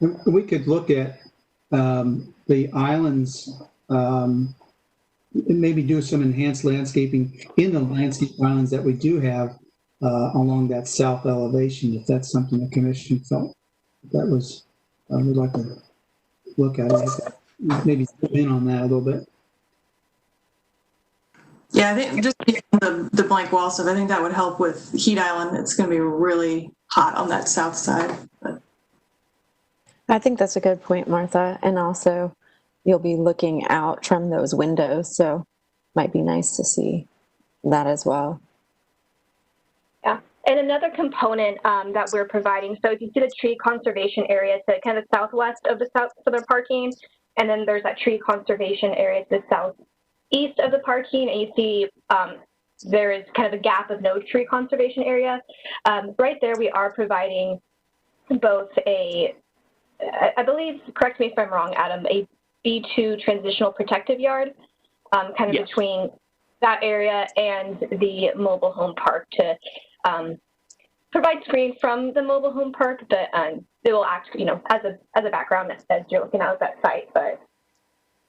we could look at the islands, maybe do some enhanced landscaping in the landscape islands that we do have along that south elevation, if that's something the commission felt that was, we'd like to look at it. Maybe zoom in on that a little bit. Yeah, I think just the blank wall stuff, I think that would help with heat island. It's going to be really hot on that south side. But. I think that's a good point, Martha. And also, you'll be looking out from those windows, so might be nice to see that as well. Yeah, and another component that we're providing, so if you see the tree conservation area to kind of southwest of the southern parking, and then there's that tree conservation area to the southeast of the parking, and you see there is kind of a gap of no tree conservation area. Right there, we are providing both I believe, correct me if I'm wrong, Adam, a B2 transitional protective yard, kind of yes. Between that area and the mobile home park to provide screen from the mobile home park, but it will act, as a background as you're looking at that site. But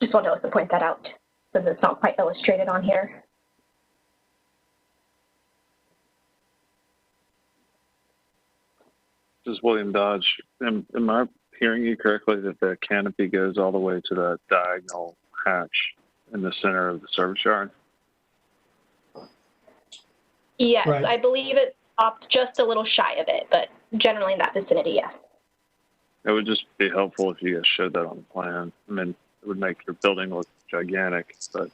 just wanted to point that out because it's not quite illustrated on here. This is William Dodge. Am I hearing you correctly that the canopy goes all the way to the diagonal hatch in the center of the service yard? Yes, Right. I believe it's up just a little shy of it, but generally in that vicinity, yes. It would just be helpful if you guys showed that on the plan. I mean, it would make your building look gigantic, but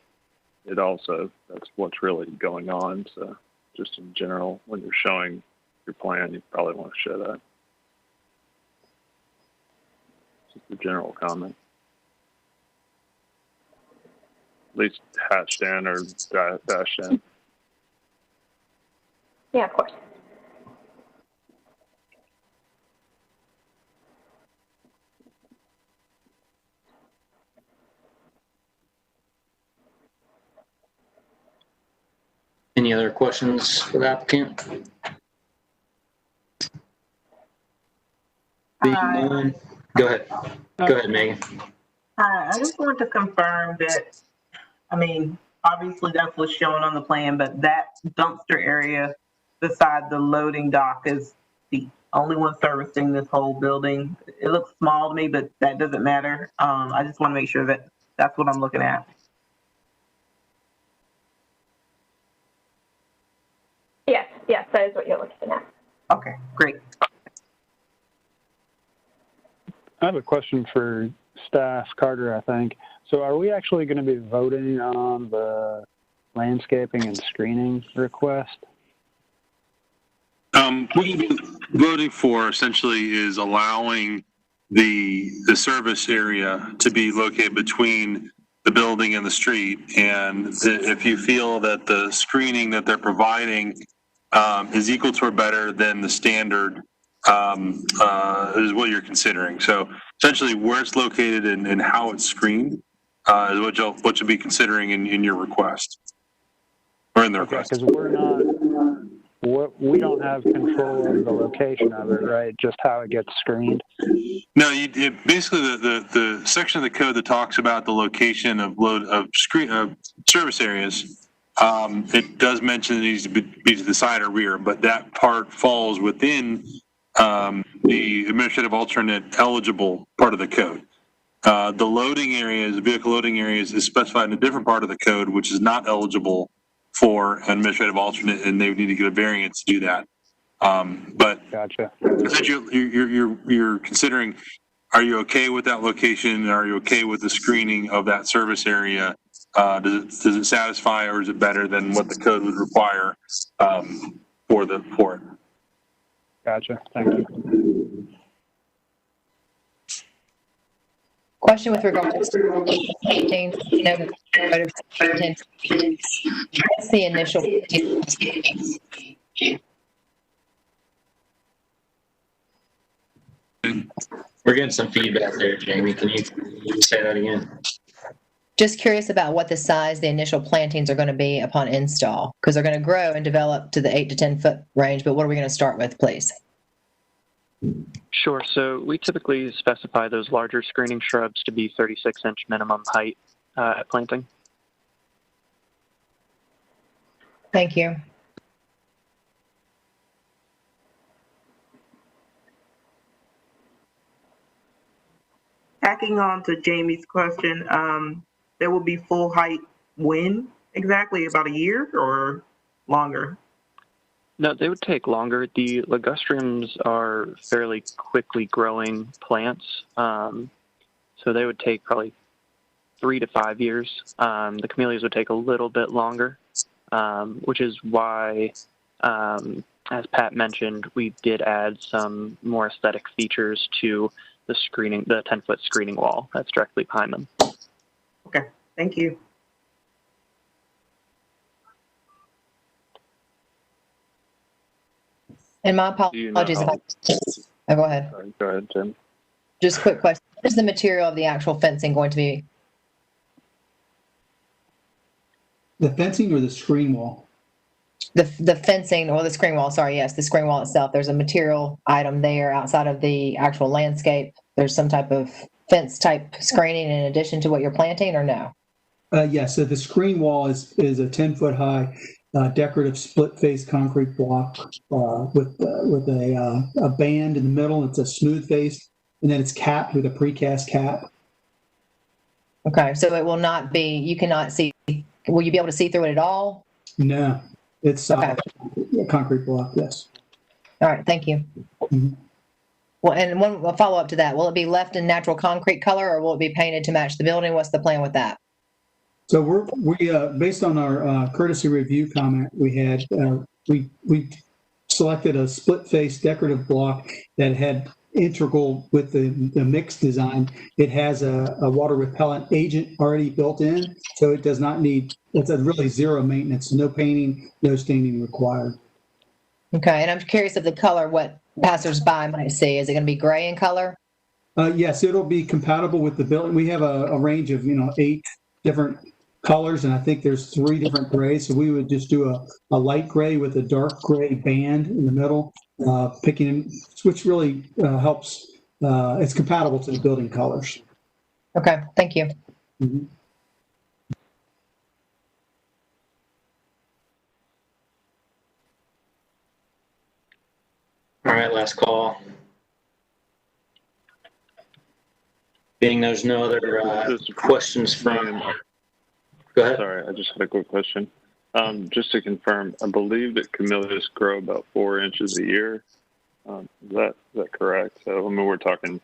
it also, that's what's really going on. So just in general, when you're showing your plan, you probably want to show that. Just a general comment. At least hatched in or dashed in. Yeah, of course. Any other questions for the applicant? Being none, go ahead. Go ahead, Megan. Hi, I just wanted to confirm that, I mean, obviously that's what's shown on the plan, but that dumpster area beside the loading dock is the only one servicing this whole building. It looks small to me, but that doesn't matter. I just want to make sure that that's what I'm looking at. Yes, that is what you're looking at. Okay, great. I have a question for staff, Carter, I think. So are we actually going to be voting on the landscaping and screening request? What you've been voting for essentially is allowing the service area to be located between the building and the street. And if you feel that the screening that they're providing is equal to or better than the standard, is what you're considering. So essentially where it's located and how it's screened is what you'll be considering in your request or in the request. Because we don't have control of the location of it, right? Just how it gets screened. No, basically the section of the code that talks about the location of service areas, it does mention it needs to be to the side or rear, but that part falls within the administrative alternate eligible part of the code. The loading areas, vehicle loading areas, is specified in a different part of the code, which is not eligible for an administrative alternate, and they would need to get a variance to do that. But gotcha. Essentially, you're considering: are you okay with that location? Are you okay with the screening of that service area? Does it satisfy, or is it better than what the code would require for it? Gotcha. Thank you. Question with regards to what's the initial? We're getting some feedback there, Jamie. Can you say that again? Just curious about what the size the initial plantings are going to be upon install, because they're going to grow and develop to the 8 to 10 foot range. But what are we going to start with, please? Sure. So we typically specify those larger screening shrubs to be 36-inch minimum height at planting. Thank you. Tacking on to Jamie's question, there will be full height when exactly? About a year or longer? No, they would take longer. The ligustrum are fairly quickly growing plants, so they would take probably 3 to 5 years. The camellias would take a little bit longer, which is why, as Pat mentioned, we did add some more aesthetic features to the 10-foot screening wall that's directly behind them. Okay, thank you. And my apologies. Go ahead. Sorry, go ahead, Tim. Just a quick question. What is the material of the actual fencing going to be? The fencing or the screen wall? The fencing or the screen wall, sorry, yes, the screen wall itself. There's a material item there outside of the actual landscape. There's some type of fence type screening in addition to what you're planting, or no? Yes, so the screen wall is a 10-foot high decorative split-face concrete block with a band in the middle. It's a smooth face, and then it's capped with a precast cap. Okay, so it will not be, you cannot see, will you be able to see through it at all? No, it's Okay. a concrete block, yes. All right, thank you. Mhm. Well, and a follow-up to that, will it be left in natural concrete color or will it be painted to match the building? What's the plan with that? So we based on our courtesy review comment we had, we selected a split-face decorative block that had integral with the mixed design. It has a water repellent agent already built in, so it does not need, it's a really zero maintenance, no painting, no staining required. Okay, and I'm curious of the color, what passersby might see. Is it going to be gray in color? Yes, it'll be compatible with the building. We have a range of 8 different colors, and I think there's 3 different grays. So we would just do a light gray with a dark gray band in the middle, which really helps. It's compatible to the building colors. Okay, thank you. Mm-hmm. All right, last call. Being there's no other questions from. Go ahead. Sorry, I just had a quick question. Just to confirm, I believe that camellias grow about 4 inches a year. Is that correct? So, I mean, we're talking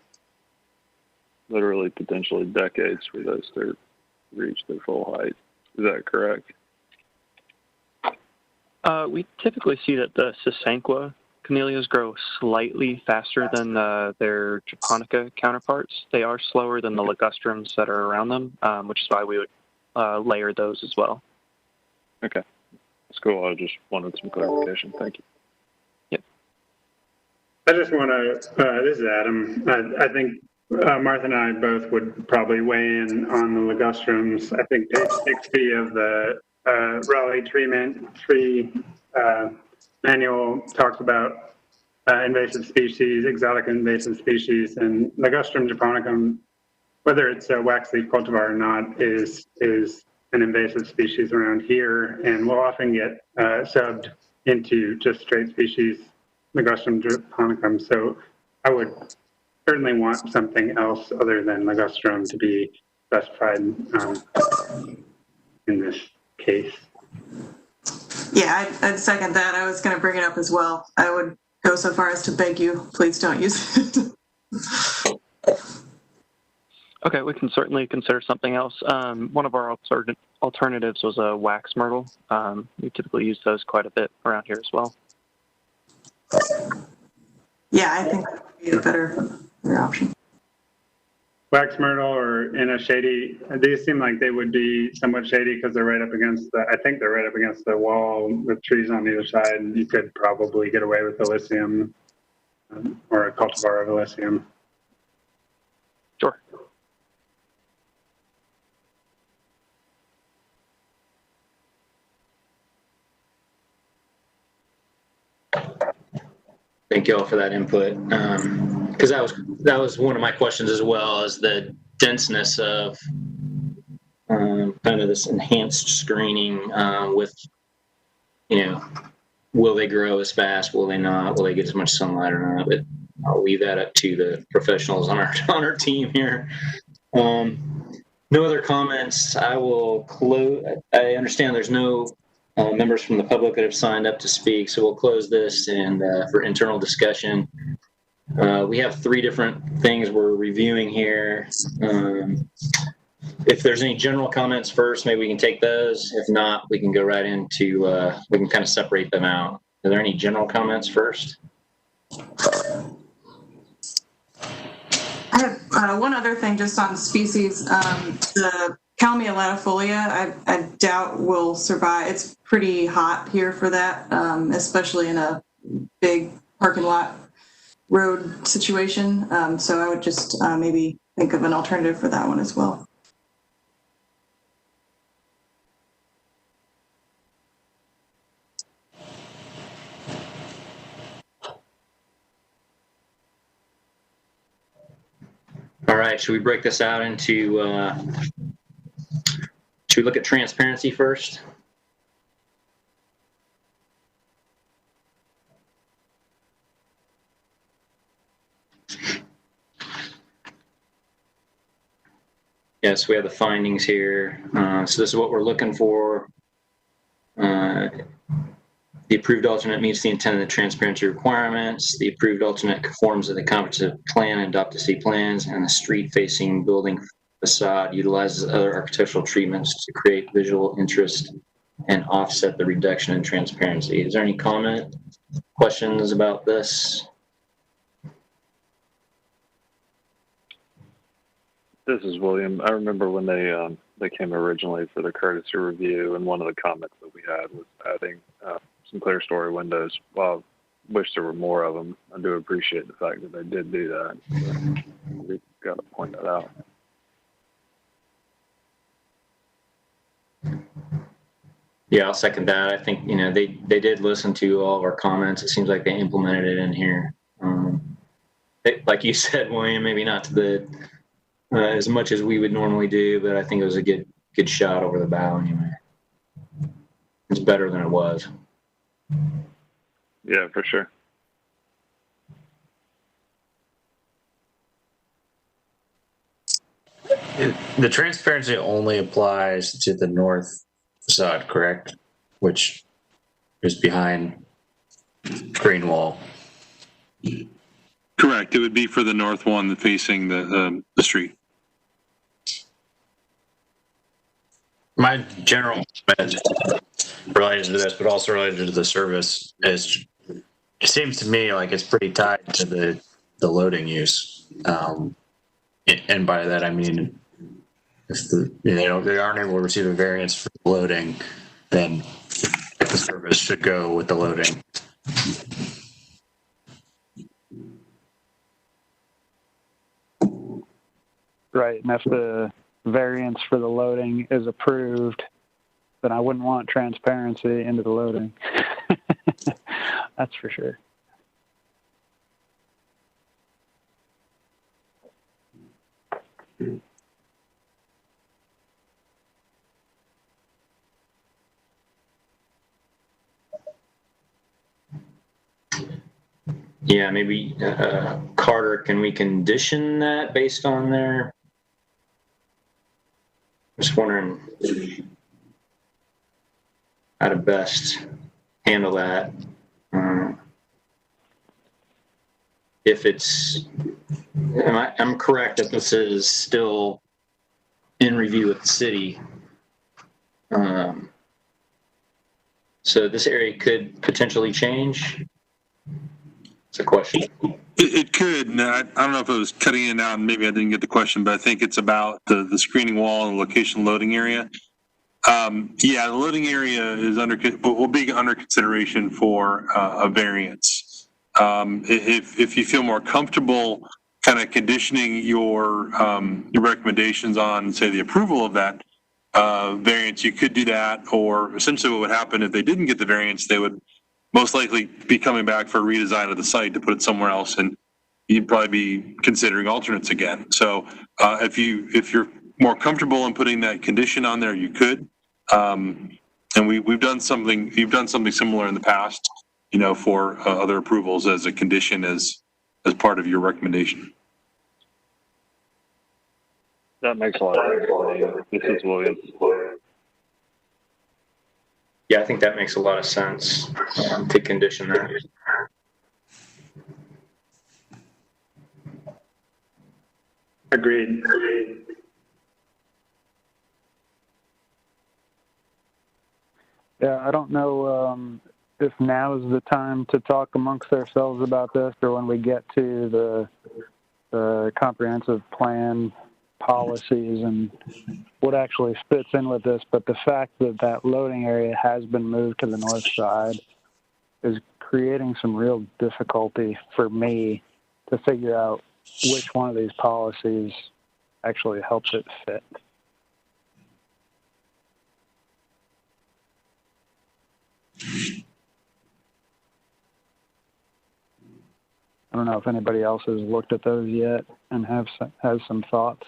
literally potentially decades for those to reach their full height. Is that correct? We typically see that the Sasanqua camellias grow slightly faster than their japonica counterparts. They are slower than the ligustrums that are around them, which is why we would layer those as well. Okay, that's cool. I just wanted some clarification. Thank you. Yep. I just want to, this is Adam. I think Martha and I both would probably weigh in on the ligustrums. I think page 60 of the Raleigh tree manual talks about invasive species, exotic invasive species, and ligustrum japonicum, whether it's a waxleaf cultivar or not, is an invasive species around here, and will often get subbed into just straight species, ligustrum japonicum. So I would certainly want something else other than ligustrum to be specified in this case. Yeah, I'd second that. I was going to bring it up as well. I would go so far as to beg you, please don't use it. Okay, we can certainly consider something else. One of our alternatives was a wax myrtle. We typically use those quite a bit around here as well. Yeah, I think that would be a better option. Wax myrtle or in a shady, these seem like they would be somewhat shady because they're right up against I think they're right up against the wall with trees on either side, and you could probably get away with Elysium or a cultivar of Elysium. Sure. Thank you all for that input. Because that was one of my questions as well, is the denseness of kind of this enhanced screening with, will they grow as fast? Will they not? Will they get as much sunlight or not? But I'll leave that up to the professionals on our team here. No other comments. I will close. I understand there's no members from the public that have signed up to speak, so we'll close this and for internal discussion. We have 3 different things we're reviewing here. If there's any general comments first, maybe we can take those. If not, we can go right into, we can kind of separate them out. Are there any general comments first? I have one other thing just on species. The Calmia latifolia, I doubt will survive. It's pretty hot here for that, especially in a big parking lot road situation. So I would just maybe think of an alternative for that one as well. All right, should we break this out into, should we look at transparency first? Yes, we have the findings here. So this is what we're looking for. The approved alternate meets the intent of the transparency requirements. The approved alternate conforms to the comprehensive plan and adopted city plans, and the street-facing building facade utilizes other architectural treatments to create visual interest and offset the reduction in transparency. Is there any comment, questions about this? This is William. I remember when they came originally for the courtesy review, and one of the comments that we had was adding some clear story windows. While I wish there were more of them, I do appreciate the fact that they did do that. So we've got to point that out. Yeah, I'll second that. I think, you know, they did listen to all of our comments. It seems like they implemented it in here. Like you said, William, maybe not to the as much as we would normally do, but I think it was a good shot over the bow anyway. It's better than it was. Yeah, for sure. The transparency only applies to the north facade, correct? Which is behind green wall. Correct. It would be for the north one facing the street. My general comment related to this, but also related to the service, is it seems to me like it's pretty tied to the loading use. And by that, I mean, if they aren't able to receive a variance for loading, then the service should go with the loading. Right, and if the variance for the loading is approved, then I wouldn't want transparency into the loading. That's for sure. Yeah, maybe Carter, can we condition that based on their? Just wondering how to best handle that. If it's, I'm correct that this is still in review with the city. So this area could potentially change. It's a question. It could. And I don't know if it was cutting in and out, and maybe I didn't get the question, but I think it's about the screening wall and location loading area. Yeah, the loading area is will be under consideration for a variance. If you feel more comfortable kind of conditioning your recommendations on, say, the approval of that variance, you could do that. Or essentially what would happen if they didn't get the variance, they would most likely be coming back for a redesign of the site to put it somewhere else, and you'd probably be considering alternates again. So if you're more comfortable in putting that condition on there, you could. And you've done something similar in the past, you know, for other approvals as a condition as part of your recommendation. That makes a lot of sense. This is William. Yeah, I think that makes a lot of sense to condition that. Agreed. Yeah, I don't know if now is the time to talk amongst ourselves about this, or when we get to the comprehensive plan policies and what actually fits in with this. But the fact that that loading area has been moved to the north side is creating some real difficulty for me to figure out which one of these policies actually helps it fit. I don't know if anybody else has looked at those yet and has some thoughts.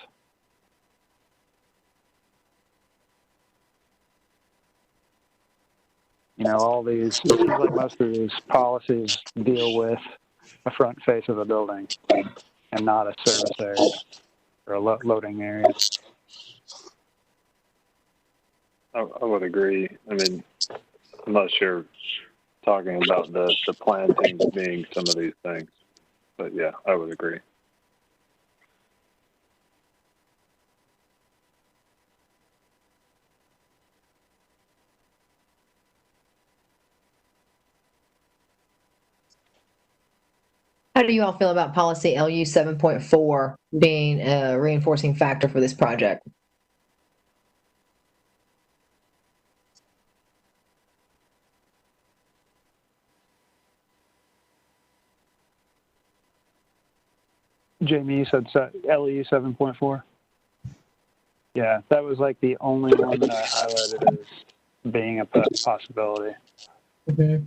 You know, all these, it seems like most of these policies deal with the front face of the building and not a service area or a loading area. I would agree. I mean, unless you're talking about the plantings being some of these things. But yeah, I would agree. How do you all feel about policy LU 7.4 being a reinforcing factor for this project? Jamie, you said LE 7.4? Yeah, that was like the only one that I highlighted as being a possibility. Mm-hmm.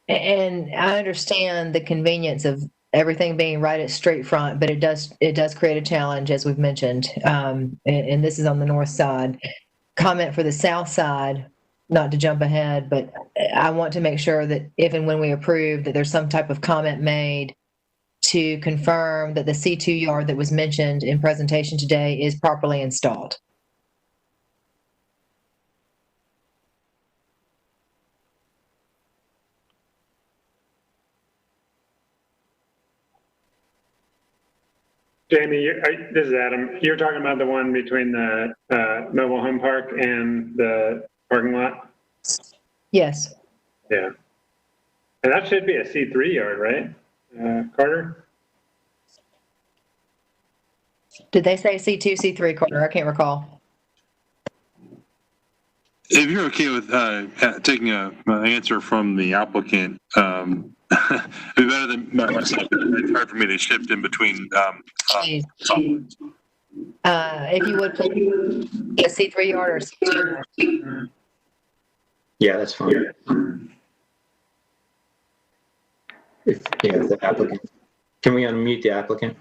And I understand the convenience of everything being right at straight front, but it does create a challenge, as we've mentioned. And this is on the north side. Comment for the south side, not to jump ahead, but I want to make sure that if and when we approve that there's some type of comment made to confirm that the C2 yard that was mentioned in presentation today is properly installed. Jamie, this is Adam. You're talking about the one between the mobile home park and the parking lot? Yes. Yeah. And that should be a C3 yard, right, Carter? Did they say C2, C3, Carter? I can't recall. If you're okay with taking an answer from the applicant, it'd be better than myself. It's hard for me to shift in between. If you would, please, a C3 yard or C2 yard. Yeah, that's fine. If the applicant, can we unmute the applicant?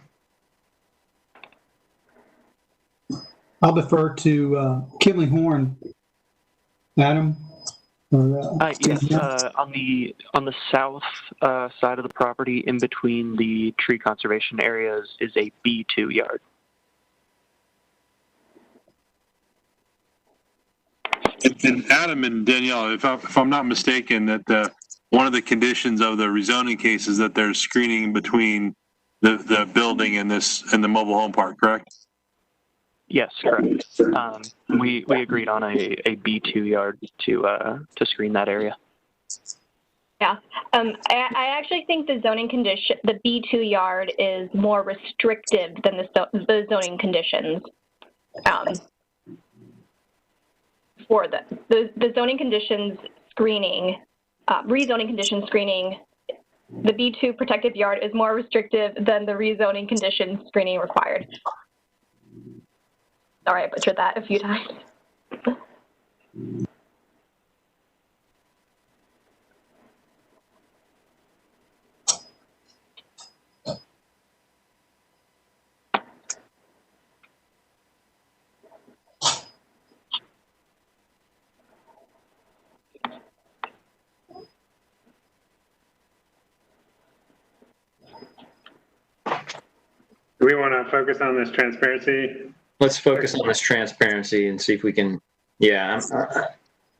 I'll defer to Kinley Horn. Adam? Yes, on the south side of the property, in between the tree conservation areas, is a B2 yard. And Adam and Danielle, if I'm not mistaken, that one of the conditions of the rezoning case is that there's screening between the building and the mobile home park, correct? Yes, correct. We agreed on a B2 yard to screen that area. Yeah, I actually think the zoning condition, the B2 yard, is more restrictive than the zoning conditions. For the zoning conditions screening, rezoning condition screening, the B2 protective yard is more restrictive than the rezoning condition screening required. Sorry, I butchered that a few times. Do we want to focus on this transparency? Let's focus on this transparency and see if we can, I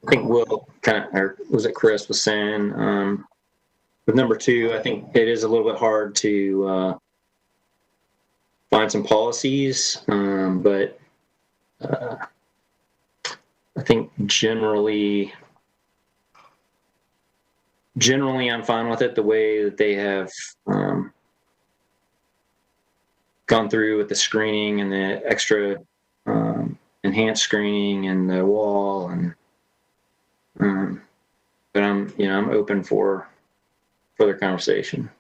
think Will kind of, or was it Chris was saying, with number 2, I think it is a little bit hard to find some policies, but I think generally I'm fine with it the way that they have gone through with the screening and the extra enhanced screening and the wall, and but I'm open for further conversation.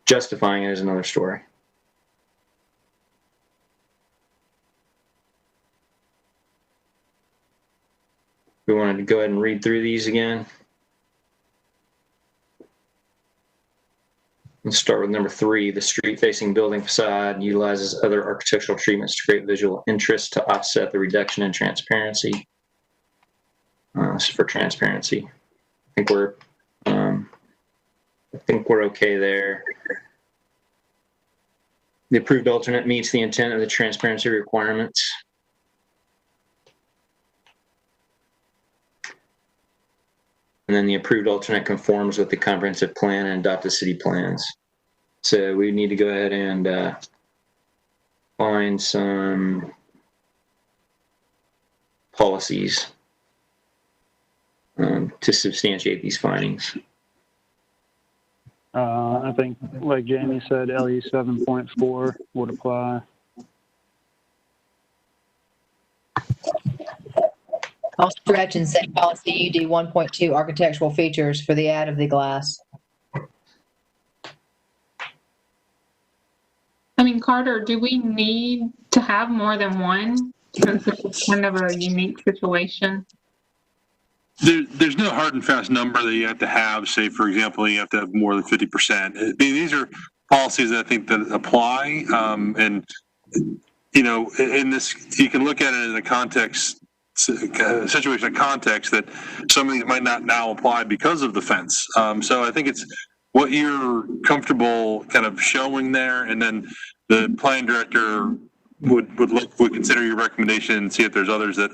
Justifying it is another story. We wanted to go ahead and read through these again. Let's start with number 3. The street-facing building facade utilizes other architectural treatments to create visual interest to offset the reduction in transparency. For transparency, I think we're okay there. The approved alternate meets the intent of the transparency requirements. And then the approved alternate conforms with the comprehensive plan and adopted city plans. So we need to go ahead and find some policies to substantiate these findings. I think, like Jamie said, LE 7.4 would apply. I'll stretch and say policy UD 1.2 architectural features for the add of the glass. I mean, Carter, do we need to have more than one since it's kind of a unique situation? There's no hard and fast number that you have to have. Say, for example, you have to have more than 50%. I mean, these are policies that I think that apply. And, you know, in this, you can look at it in a context, situation of context that some of these might not now apply because of the fence. So I think it's what you're comfortable kind of showing there, and then the planning director would consider your recommendation and see if there's others that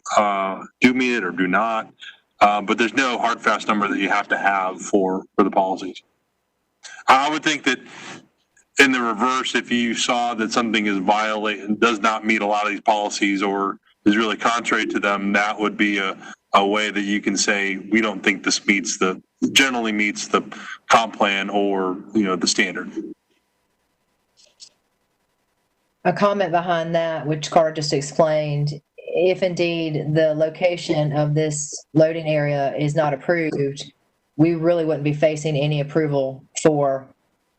do meet it or do not. But there's no hard fast number that you have to have for the policies. I would think that in the reverse, if you saw that something is does not meet a lot of these policies or is really contrary to them, that would be a way that you can say, we don't think this generally meets the comp plan or, you know, the standard. A comment behind that, which Carter just explained, if indeed the location of this loading area is not approved, we really wouldn't be facing any approval for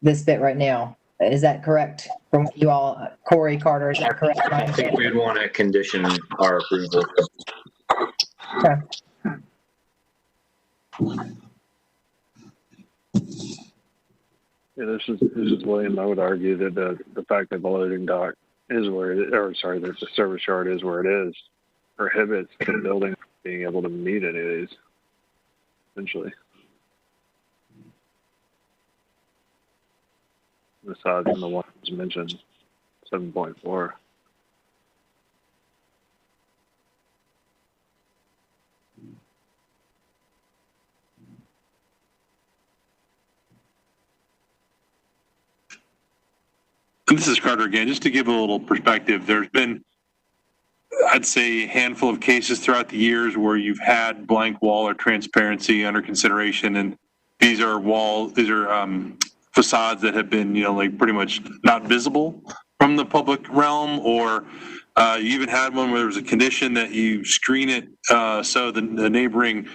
this bit right now. Is that correct from you all? Corey, Carter, is that correct? I think we'd want to condition our approval. Okay. Yeah, this is William. I would argue that the fact that the loading dock is where it is, or sorry, that the service yard is where it is, prohibits the building from being able to meet any of these, essentially. Aside from the ones mentioned, 7.4. And this is Carter again. Just to give a little perspective, there's been, I'd say, a handful of cases throughout the years where you've had blank wall or transparency under consideration, and these are facades that have been, you know, like pretty much not visible from the public realm, or you even had one where there was a condition that you screen it so the neighboring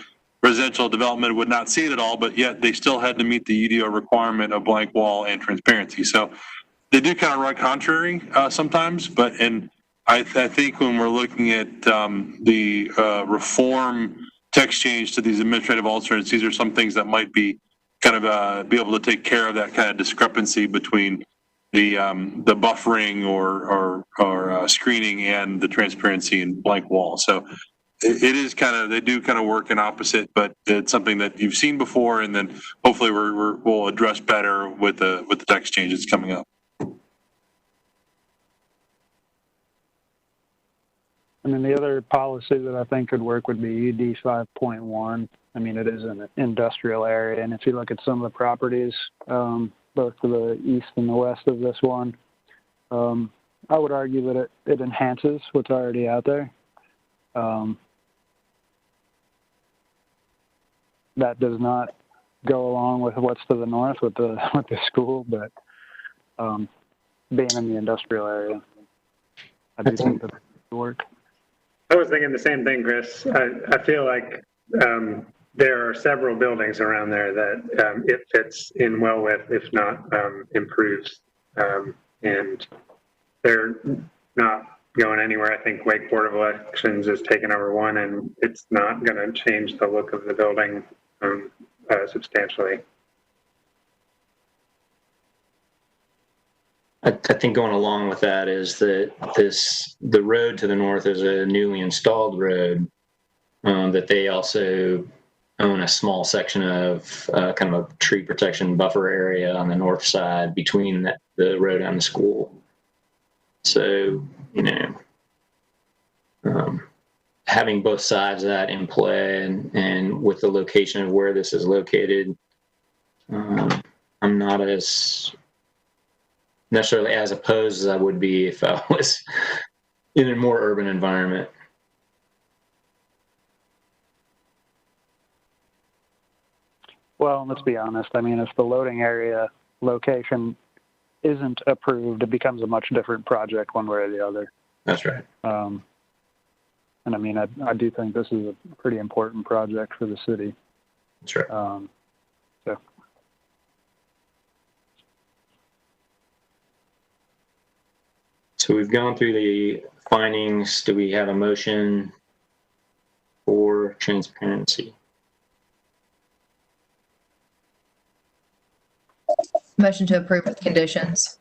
residential development would not see it at all, but yet they still had to meet the UDO requirement of blank wall and transparency. So they do kind of run contrary sometimes, but I think when we're looking at the reform text change to these administrative alternates, these are some things that might be kind of be able to take care of that kind of discrepancy between the buffering or screening and the transparency and blank wall. So it is kind of, they do kind of work in opposite, but it's something that you've seen before, and then hopefully we'll address better with the text changes coming up. I mean, the other policy that I think could work would be UD 5.1. I mean, it is an industrial area, and if you look at some of the properties, both to the east and the west of this one, I would argue that it enhances what's already out there. That does not go along with what's to the north with the school, but being in the industrial area, I do think that would work. I was thinking the same thing, Chris. I feel like there are several buildings around there that it fits in well with, if not improves. And they're not going anywhere. I think Wake Board of Elections is taking over one, and it's not going to change the look of the building substantially. I think going along with that is that the road to the north is a newly installed road, that they also own a small section of kind of a tree protection buffer area on the north side between the road and the school. So, you know, having both sides of that in play and with the location of where this is located, I'm not as necessarily as opposed as I would be if I was in a more urban environment. Well, let's be honest. I mean, if the loading area location isn't approved, it becomes a much different project one way or the other. That's right. And I mean, I do think this is a pretty important project for the city. That's right. So. So we've gone through the findings. Do we have a motion for transparency? Motion to approve with conditions.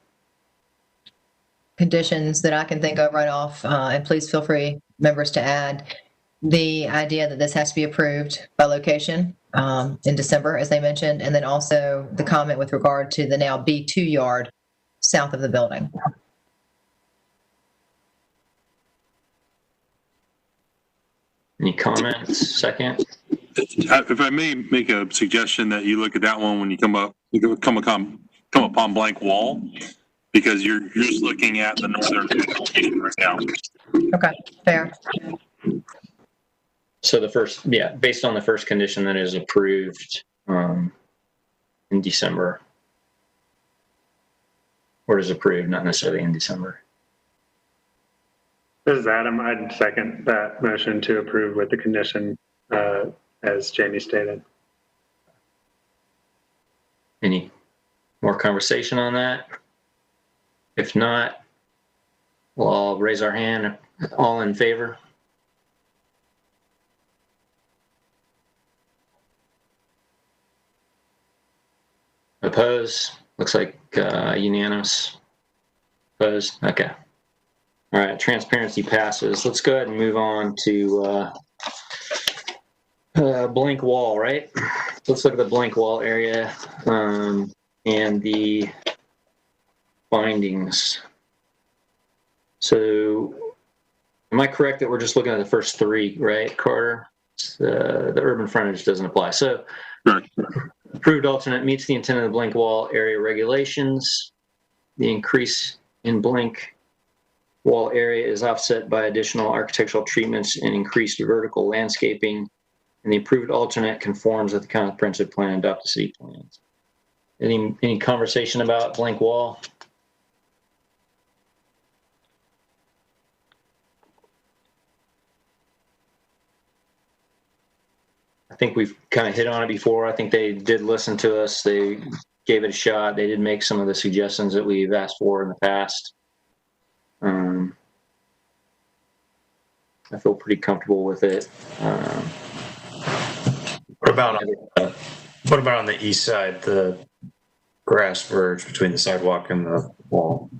Conditions that I can think of right off, and please feel free, members, to add the idea that this has to be approved by location in December, as they mentioned, and then also the comment with regard to the now B2 yard south of the building. Any comments? Second? If I may make a suggestion that you look at that one when you come upon blank wall, because you're just looking at the northern location right now. Okay, fair. So the first, yeah, based on the first condition that is approved in December, or is approved, not necessarily in December. This is Adam. I'd second that motion to approve with the condition as Jamie stated. Any more conversation on that? If not, we'll all raise our hand. All in favor? Opposed? Looks like unanimous. Opposed? Okay. All right, transparency passes. Let's go ahead and move on to blank wall, right? Let's look at the blank wall area and the findings. So am I correct that we're just looking at the first three, right, Carter? The urban frontage doesn't apply. So approved alternate meets the intent of the blank wall area regulations. The increase in blank wall area is offset by additional architectural treatments and increased vertical landscaping, and the approved alternate conforms with the comprehensive plan and adopted city plans. Any conversation about blank wall? I think we've kind of hit on it before. I think they did listen to us. They gave it a shot. They did make some of the suggestions that we've asked for in the past. I feel pretty comfortable with it. What about on the east side, the grass verge between the sidewalk and the wall?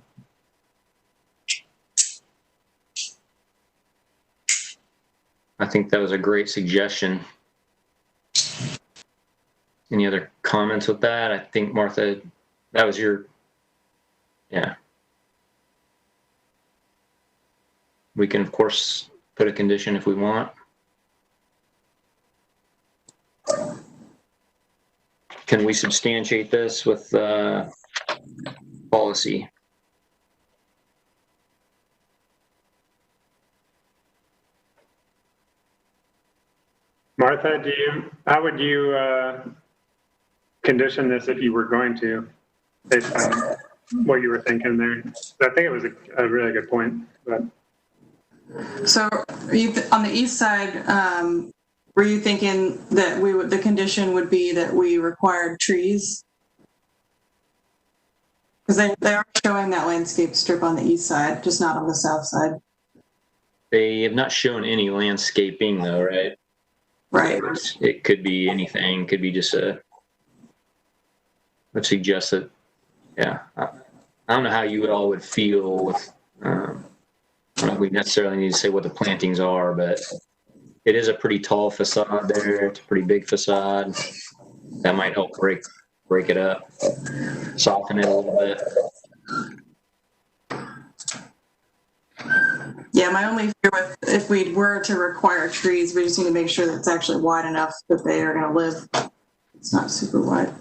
I think that was a great suggestion. Any other comments with that? I think, Martha, that was your, yeah. We can, of course, put a condition if we want. Can we substantiate this with policy? Martha, how would you condition this if you were going to, based on what you were thinking there? I think it was a really good point. But. So on the east side, were you thinking that the condition would be that we required trees? Because they are showing that landscape strip on the east side, just not on the south side. They have not shown any landscaping though, right? Right. It could be anything. Could be just would suggest that, yeah. I don't know how you all would feel with, I don't know if we necessarily need to say what the plantings are, but it is a pretty tall facade there. It's a pretty big facade. That might help break it up, soften it a little bit. Yeah, my only fear with if we were to require trees, we just need to make sure that it's actually wide enough that they are going to live. It's not super wide.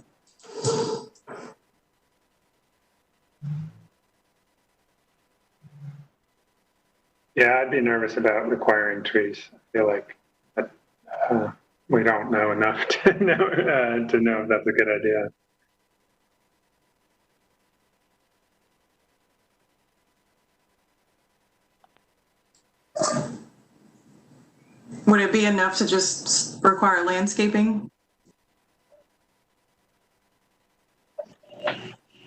Yeah, I'd be nervous about requiring trees. I feel like we don't know enough to know if that's a good idea. Would it be enough to just require landscaping?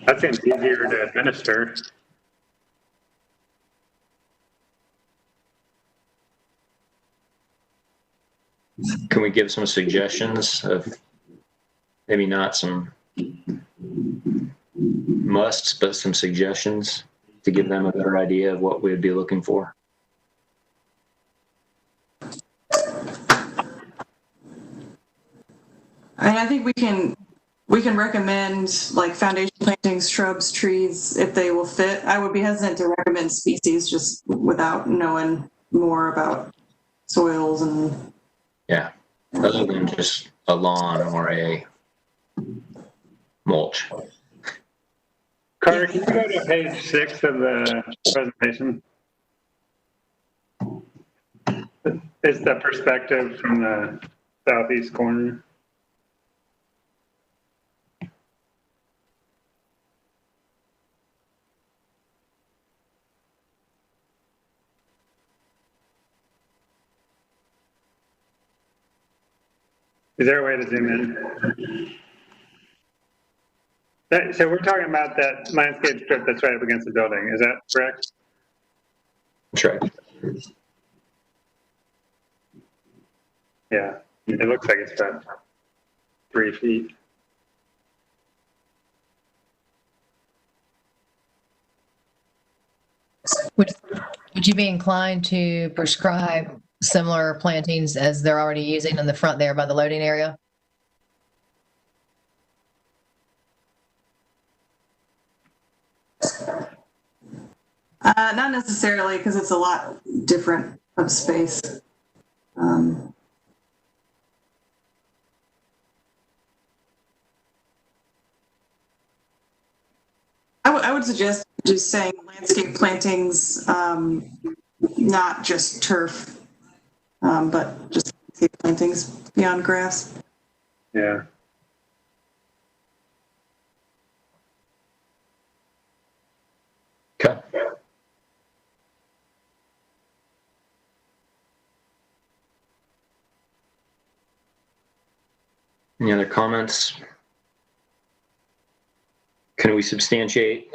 That seems easier to administer. Can we give some suggestions of maybe not some musts, but some suggestions to give them a better idea of what we'd be looking for? I mean, I think we can recommend like foundation plantings, shrubs, trees, if they will fit. I would be hesitant to recommend species just without knowing more about soils and. Yeah, other than just a lawn or a mulch. Carter, can you go to page 6 of the presentation? It's the perspective from the southeast corner. Is there a way to zoom in? So we're talking about that landscape strip that's right up against the building. Is that correct? That's right. Yeah, it looks like it's about 3 feet. Would you be inclined to prescribe similar plantings as they're already using in the front there by the loading area? Not necessarily, because it's a lot different of space. I would suggest just saying landscape plantings, not just turf, but just landscape plantings beyond grass. Yeah. Okay. Any other comments? Can we substantiate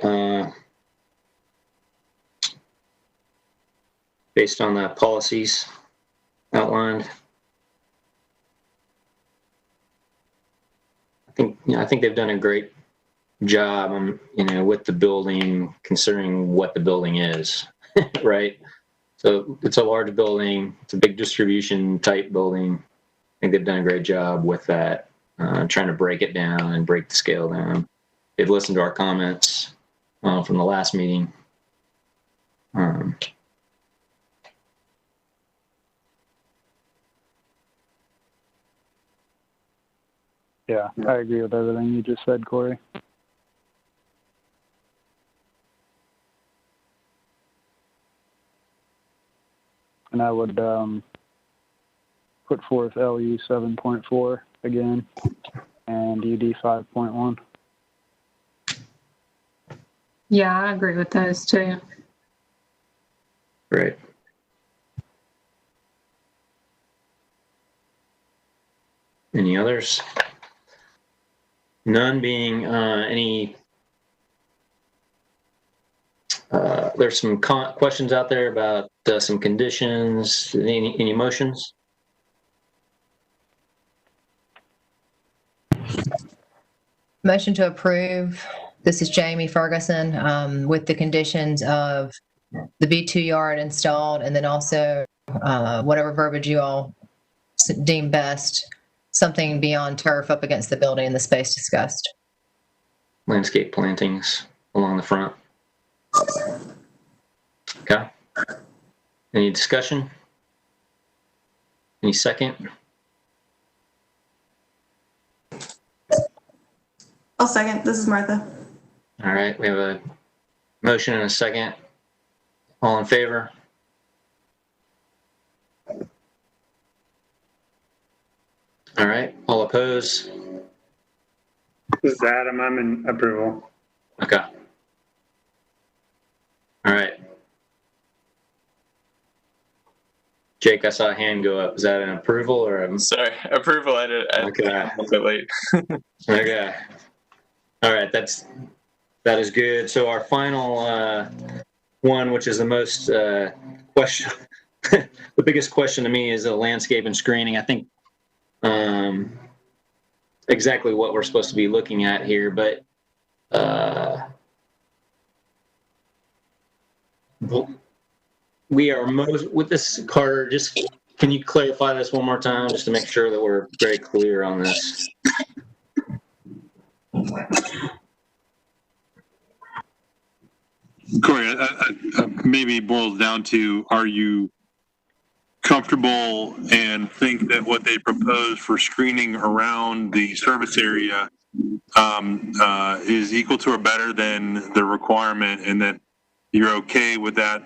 based on the policies outlined? I think they've done a great job, with the building, considering what the building is, right? So it's a large building, it's a big distribution type building. I think they've done a great job with that, trying to break it down and break the scale down. They've listened to our comments from the last meeting. Yeah, I agree with everything you just said, Corey. And I would put forth LU 7.4 again and UD 5.1. Yeah, I agree with those too. Great. Any others? None being any. There's some questions out there about some conditions. Any motions? Motion to approve. This is Jamie Ferguson, with the conditions of the B2 yard installed, and then also whatever verbiage you all deem best, something beyond turf up against the building and the space discussed. Landscape plantings along the front. Okay. Any discussion? Any second? I'll second. This is Martha. All right, we have a motion and a second. All in favor? All right, all opposed? This is Adam. I'm in approval. Okay. All right. Jake, I saw a hand go up. Is that an approval or a... Sorry, approval. I did. Okay. A bit late. Okay. All right, that is good. So our final one, which is the most question, the biggest question to me is the landscape and screening. I think exactly what we're supposed to be looking at here, but we are most with this, Carter. Just can you clarify this one more time, just to make sure that we're very clear on this? Corey, maybe boils down to, are you comfortable and think that what they propose for screening around the service area is equal to or better than the requirement, and that you're okay with that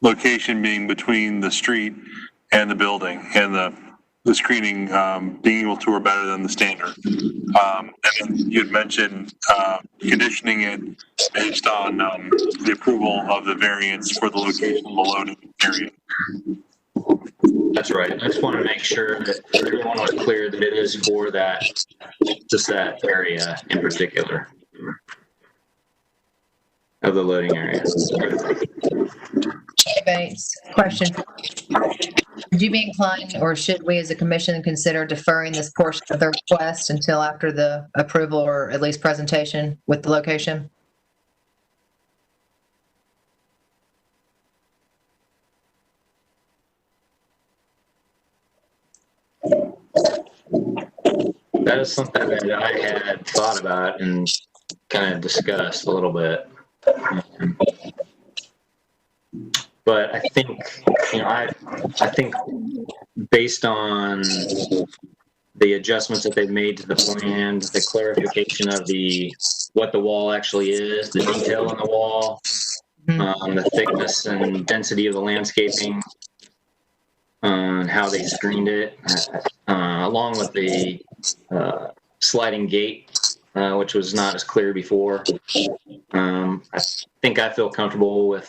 location being between the street and the building, and the screening being equal to or better than the standard? And then you'd mentioned conditioning it based on the approval of the variance for the location of the loading area. That's right. I just want to make sure that everyone was clear that it is for that, just that area in particular of the loading area. Bates, question. Would you be inclined, or should we as a commission consider deferring this portion of the request until after the approval or at least presentation with the location? That is something that I had thought about and kind of discussed a little bit. But I think, I think based on the adjustments that they've made to the plan, the clarification of what the wall actually is, the detail on the wall, the thickness and density of the landscaping, and how they screened it, along with the sliding gate, which was not as clear before. I think I feel comfortable with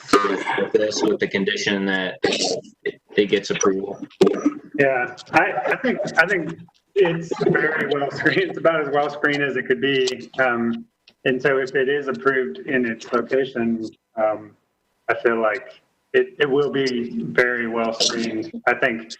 this, with the condition that it gets approval. Yeah, I think it's very well screened. It's about as well screened as it could be. And so if it is approved in its location, I feel like it will be very well screened. I think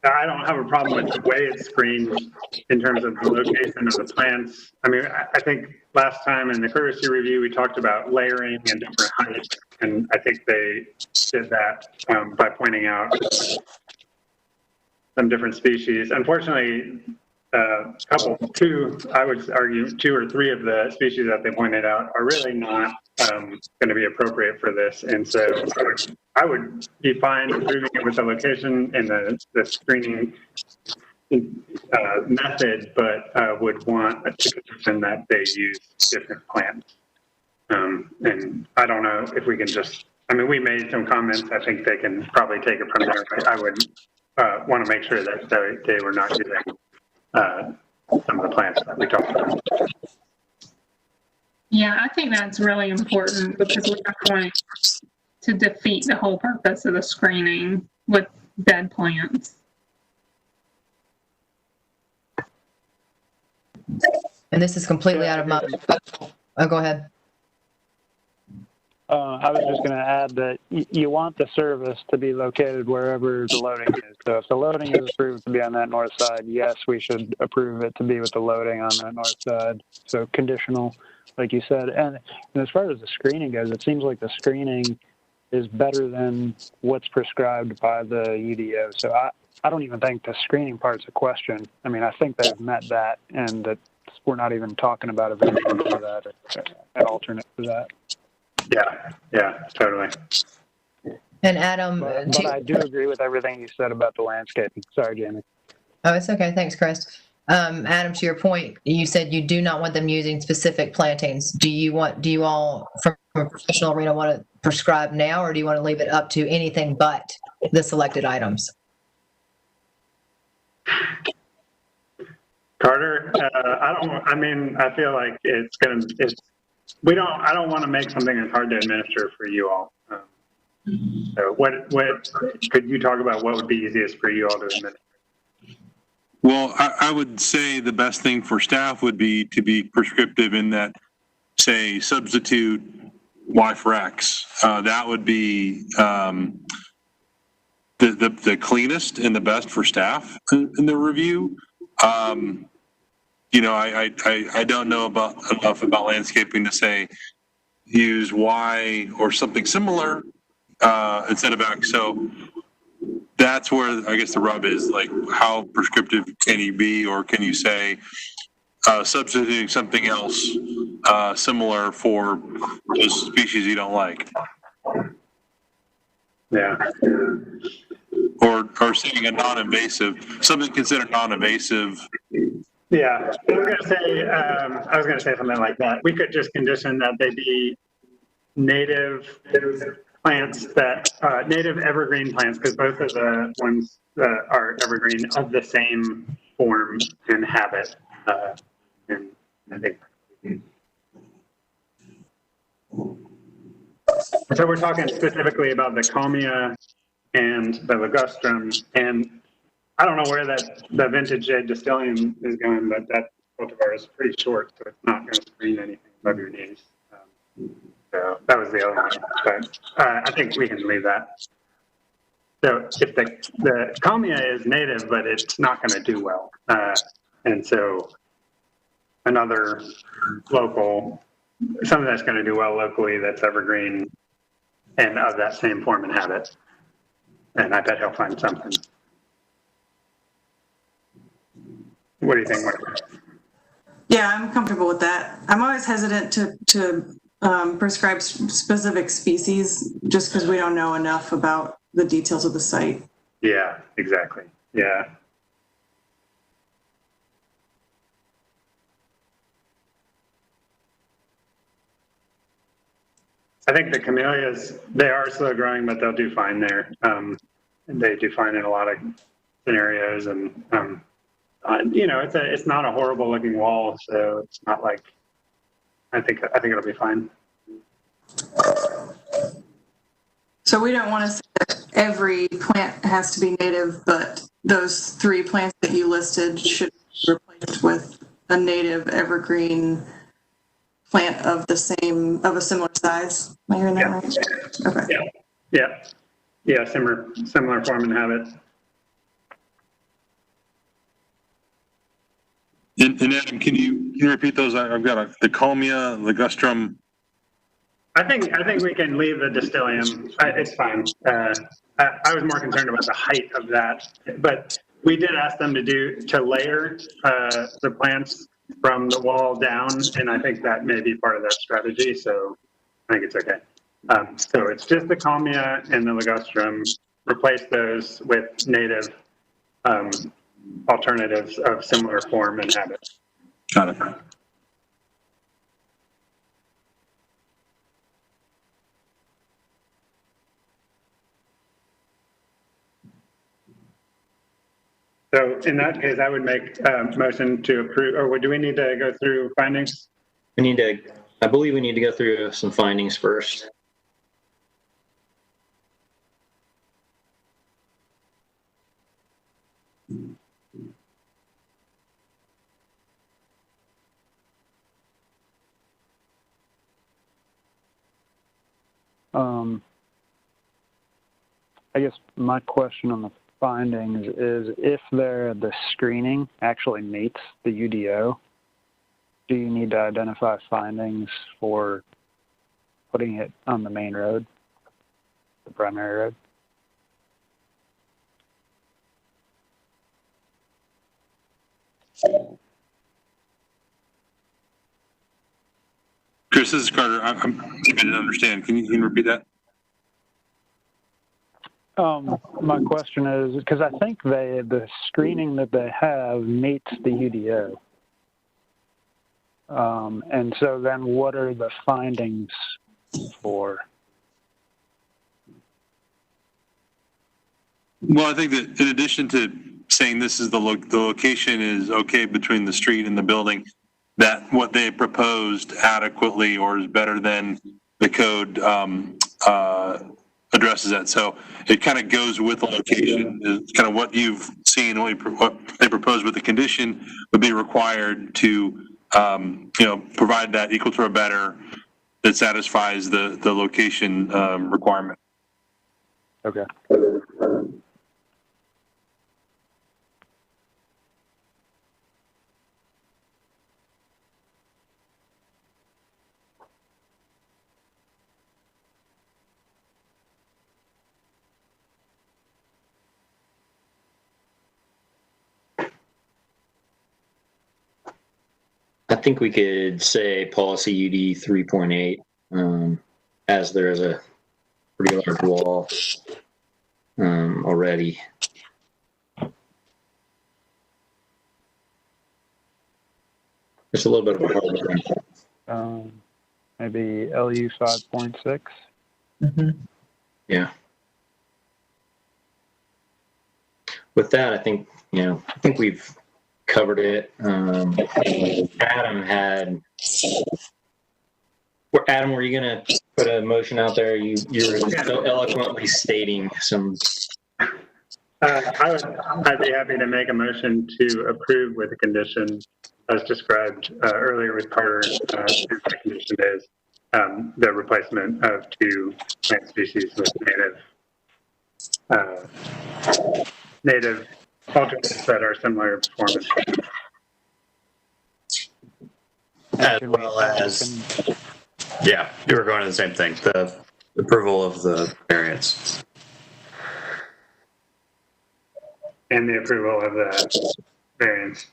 I don't have a problem with the way it's screened in terms of the location of the plants. I mean, I think last time in the courtesy review, we talked about layering and different heights, and I think they did that by pointing out some different species. Unfortunately, I would argue 2 or 3 of the species that they pointed out are really not going to be appropriate for this. And so I would be fine approving it with the location and the screening method, but would want a condition that they use different plants. And I don't know if we can we made some comments. I think they can probably take it from there, but I would want to make sure that they were not using some of the plants that we talked about. Yeah, I think that's really important because we're not going to defeat the whole purpose of the screening with dead plants. And this is completely out of my... Oh, go ahead. I was just going to add that you want the service to be located wherever the loading is. So if the loading is approved to be on that north side, yes, we should approve it to be with the loading on that north side. So conditional, like you said. And as far as the screening goes, it seems like the screening is better than what's prescribed by the UDO. So I don't even think the screening part's a question. I mean, I think they've met that, and that we're not even talking about a variant for that, an alternate for that. Yeah, totally. And Adam, But I do agree with everything you said about the landscaping. Sorry, Jamie. oh, it's okay. Thanks, Chris. Adam, to your point, you said you do not want them using specific plantings. Do you all, from a professional arena, want to prescribe now, or do you want to leave it up to anything but the selected items? Carter, I feel like I don't want to make something that's hard to administer for you all. So what could you talk about what would be easiest for you all to administer? Well, I would say the best thing for staff would be to be prescriptive in that, say, substitute Y for X. That would be the cleanest and the best for staff in the review. I don't know enough about landscaping to say use Y or something similar instead of X. So that's where I guess the rub is, like, how prescriptive can you be, or can you say substituting something else similar for those species you don't like? Yeah. Or saying a non-invasive, something considered non-invasive. Yeah, I was gonna say something like that. We could just condition that they be native plants native evergreen plants, because both of the ones that are evergreen of the same form and habit. And I think. So we're talking specifically about the Comia and the ligustrum, and I don't know where the vintage jade distillium is going, but that cultivar is pretty short, so it's not going to screen anything above your knees. So that was the other one, but I think we can leave that. So if the Comia is native, but it's not going to do well, and so another local, something that's going to do well locally that's evergreen and of that same form and habit, and I bet he'll find something. What do you think, Mark? Yeah, I'm comfortable with that. I'm always hesitant to prescribe specific species just because we don't know enough about the details of the site. Yeah, exactly. Yeah. I think the camellias, they are slow growing, but they'll do fine there. And they do fine in a lot of scenarios, and it's not a horrible looking wall, so it's not like, I think it'll be fine. So we don't want to say that every plant has to be native, but those 3 plants that you listed should be replaced with a native evergreen plant of a similar size. Am I hearing that right? Okay. Yeah. Similar form and habit. And Adam, can you repeat those? I've got the Comia, ligustrum. I think we can leave the distillium. It's fine. I was more concerned about the height of that, but we did ask them to layer the plants from the wall down, and I think that may be part of that strategy. So I think it's okay. So it's just the Comia and the ligustrum. Replace those with native alternatives of similar form and habit. Got it. So in that case, I would make a motion to approve, or do we need to go through findings? I believe we need to go through some findings first. I guess my question on the findings is, if the screening actually meets the UDO, do you need to identify findings for putting it on the main road, the primary road? Chris, this is Carter. I didn't understand. Can you repeat that? My question is, because I think the screening that they have meets the UDO. And so then what are the findings for? Well, I think that in addition to saying this is the location is okay between the street and the building, that what they proposed adequately or is better than the code addresses that. So it kind of goes with the location. It's kind of what you've seen, what they proposed with the condition would be required to, provide that equal to or better that satisfies the location requirement. Okay. I think we could say policy UD 3.8, as there is a pretty large wall already. It's a little bit of a hard one. Maybe LU 5.6. Yeah. With that, I think we've covered it. Adam, were you going to put a motion out there? You were so eloquently stating some. I'd be happy to make a motion to approve with the condition as described earlier with Carter. The condition is the replacement of 2 plant species with native alternates that are similar performance. As well as, yeah, you were going to the same thing, the approval of the variance. And the approval of the variance.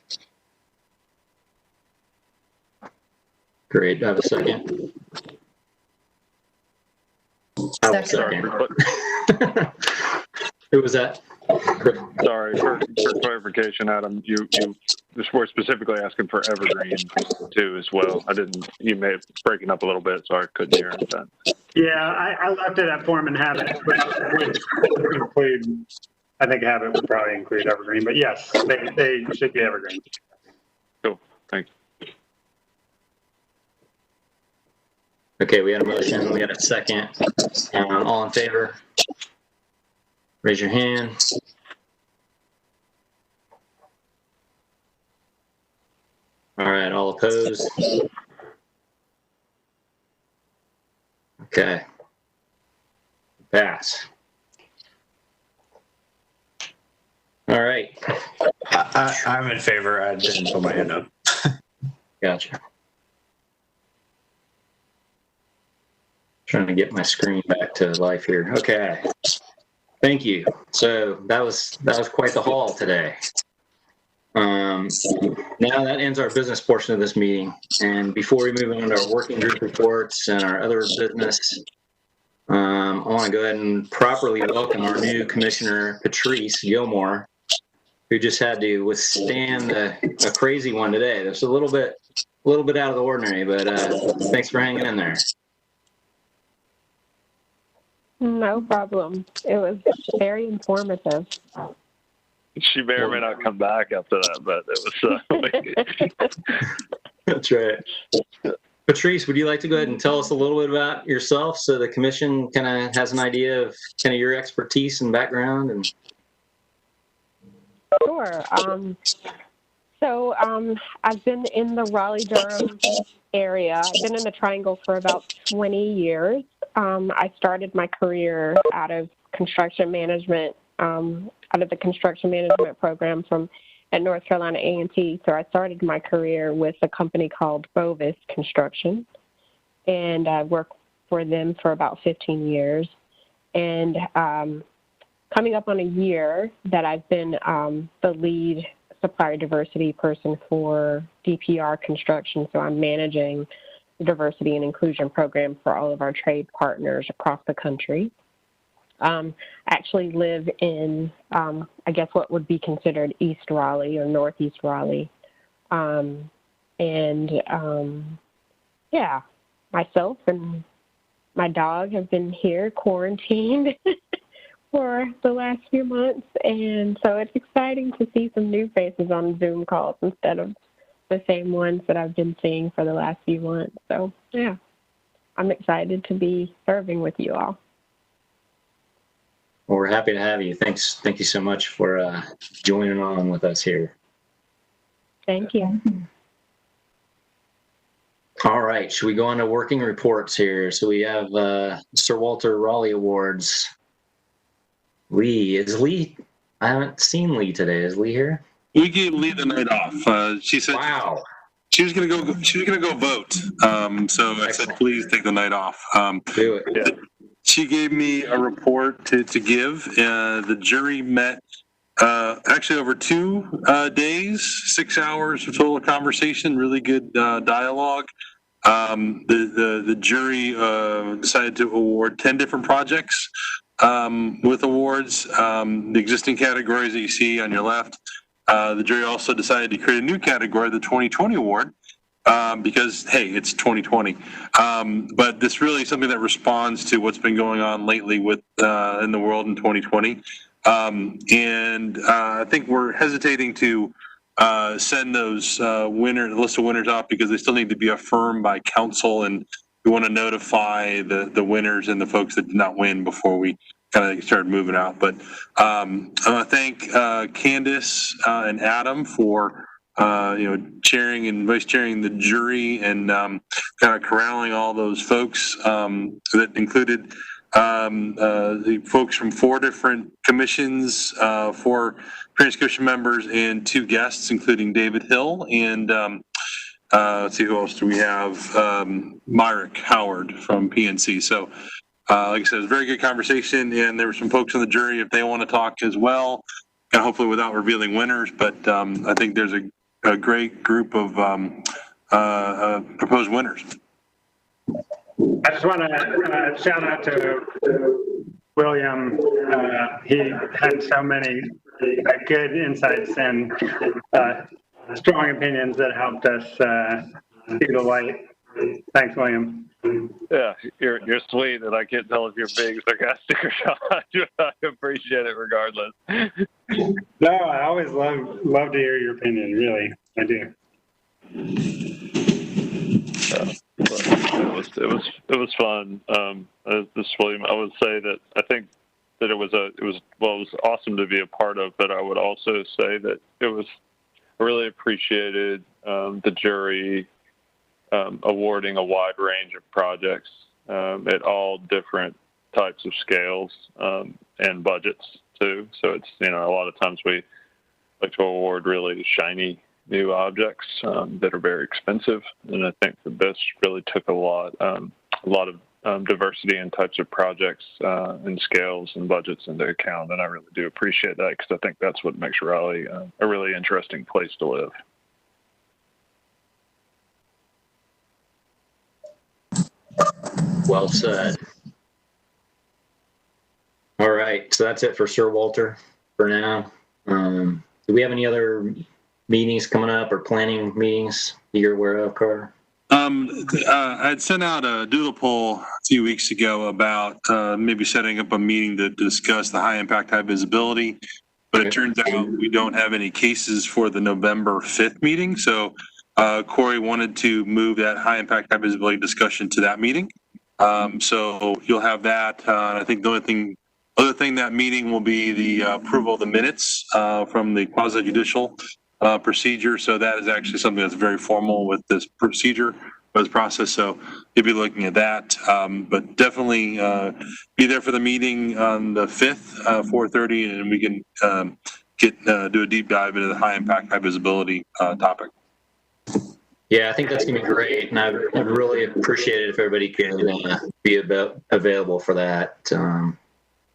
Great. Do I have a second? I will second. Who was that? Sorry, for clarification, Adam, you were specifically asking for evergreen too as well. You may have breaking up a little bit, so I couldn't hear that. Yeah, I left it at form and habit, but would include, I think habit would probably include evergreen, but yes, they should be evergreen. Cool, thanks. Okay, we had a motion, we had a second. All in favor? Raise your hand. All right, all opposed? Okay. Pass. All right. I'm in favor. I didn't put my hand up. Gotcha. Trying to get my screen back to life here. Okay. Thank you. So that was quite the haul today. Now that ends our business portion of this meeting. And before we move on to our working group reports and our other business, I want to go ahead and properly welcome our new commissioner, Patrice Gilmore, who just had to withstand a crazy one today. That's a little bit out of the ordinary, but thanks for hanging in there. No problem. It was very informative. She may or may not come back after that, but it was. That's right. Patrice, would you like to go ahead and tell us a little bit about yourself so the commission kind of has an idea of kind of your expertise and background? And Sure. I've been in the Raleigh-Durham area. I've been in the Triangle for about 20 years. I started my career out of construction management, out of the construction management program at North Carolina A&T. So I started my career with a company called Bovis Construction, and I worked for them for about 15 years. And coming up on a year that I've been the lead supplier diversity person for DPR Construction. So I'm managing diversity and inclusion program for all of our trade partners across the country. Actually live in, I guess what would be considered East Raleigh or Northeast Raleigh. Yeah, myself and my dog have been here quarantined for the last few months. And so it's exciting to see some new faces on Zoom calls instead of the same ones that I've been seeing for the last few months. So yeah, I'm excited to be serving with you all. Well, we're happy to have you. Thanks. Thank you so much for joining on with us here. Thank you. All right. Should we go on to working reports here? So we have Sir Walter Raleigh Awards. Lee. Is Lee? I haven't seen Lee today. Is Lee here? We gave Lee the night off. She said wow. She was gonna go vote. So I said, please take the night off. Do it. Yeah. She gave me a report to give. The jury met actually over 2 days, 6 hours of total conversation, really good dialogue. The jury decided to award 10 different projects with awards. The existing categories that you see on your left. The jury also decided to create a new category, the 2020 award, because, hey, it's 2020. But this really is something that responds to what's been going on lately with in the world in 2020. I think we're hesitating to send those the list of winners off because they still need to be affirmed by council, and we want to notify the winners and the folks that did not win before we kind of started moving out. But I want to thank Candace and Adam for chairing and vice chairing the jury and kind of corralling all those folks that included the folks from 4 different commissions, 4 Pedestrian Connection members, and 2 guests, including David Hill and let's see, who else do we have? Myrick Howard from PNC. So like I said, it was a very good conversation, and there were some folks on the jury if they want to talk as well, and hopefully without revealing winners. But I think there's a great group of proposed winners. I just want to shout out to William. He had so many good insights and strong opinions that helped us see the light. Thanks, William. Yeah, you're sweet, and I can't tell if you're being sarcastic or not. I appreciate it regardless. No, I always love to hear your opinion. Really, I do. It was fun. This William, I would say that I think that it was awesome to be a part of, but I would also say that it was really appreciated the jury awarding a wide range of projects at all different types of scales and budgets too. So it's, a lot of times we like to award really shiny new objects that are very expensive, and I think that this really took a lot of diversity in types of projects and scales and budgets into account, and I really do appreciate that because I think that's what makes Raleigh a really interesting place to live. Well said. All right, so that's it for Sir Walter for now. Do we have any other meetings coming up or planning meetings you're aware of, Carter? I had sent out a doodle poll a few weeks ago about maybe setting up a meeting to discuss the high impact, high visibility, but it turns out we don't have any cases for the November 5th meeting. So Corey wanted to move that high impact, high visibility discussion to that meeting. So you'll have that. I think the other thing that meeting will be the approval of the minutes from the quasi-judicial procedure. So that is actually something that's very formal with this procedure, this process. So you'll be looking at that, but definitely be there for the meeting on the 5th, 4:30, and we can do a deep dive into the high impact, high visibility topic. Yeah, I think that's going to be great, and I'd really appreciate it if everybody can be available for that.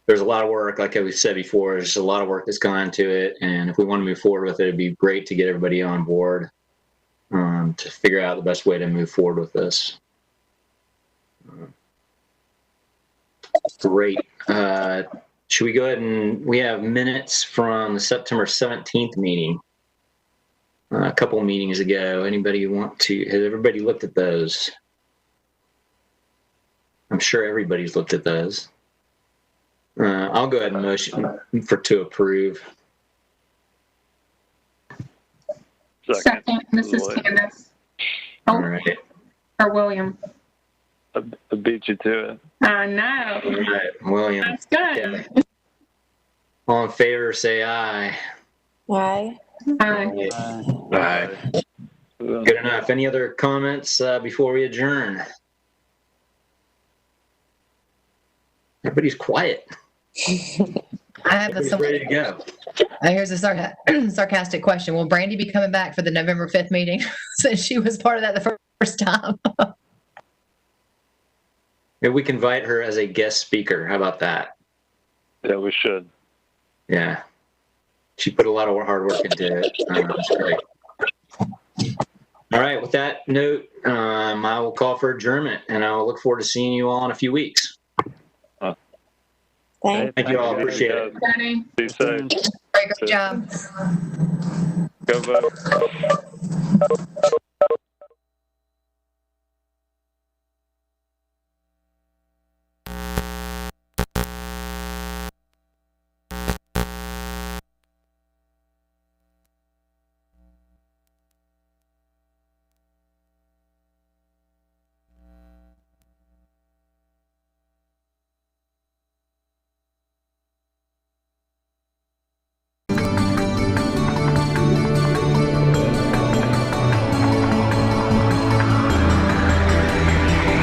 There's a lot of work, like I said before, there's a lot of work that's gone into it, and if we want to move forward with it, it'd be great to get everybody on board to figure out the best way to move forward with this. Great. Should we go ahead and we have minutes from the September 17th meeting? A couple meetings ago. Anybody want to? Has everybody looked at those? I'm sure everybody's looked at those. I'll go ahead and motion to approve. Second, this is Candace. All right. Or William. I beat you to it. I know. All right, William. That's good. Okay. All in favor, say aye. Aye. Aye. Aye. Good enough. Any other comments before we adjourn? Everybody's quiet. I have Everybody's ready to go. Here's a sarcastic question. Will Brandy be coming back for the November 5th meeting since she was part of that the first time? Maybe we can invite her as a guest speaker. How about that? Yeah, we should. Yeah. She put a lot of hard work into it. That's great. All right. With that note, I will call for adjournment, and I will look forward to seeing you all in a few weeks. Thank you all. Appreciate it. Be safe. Great job. Go vote.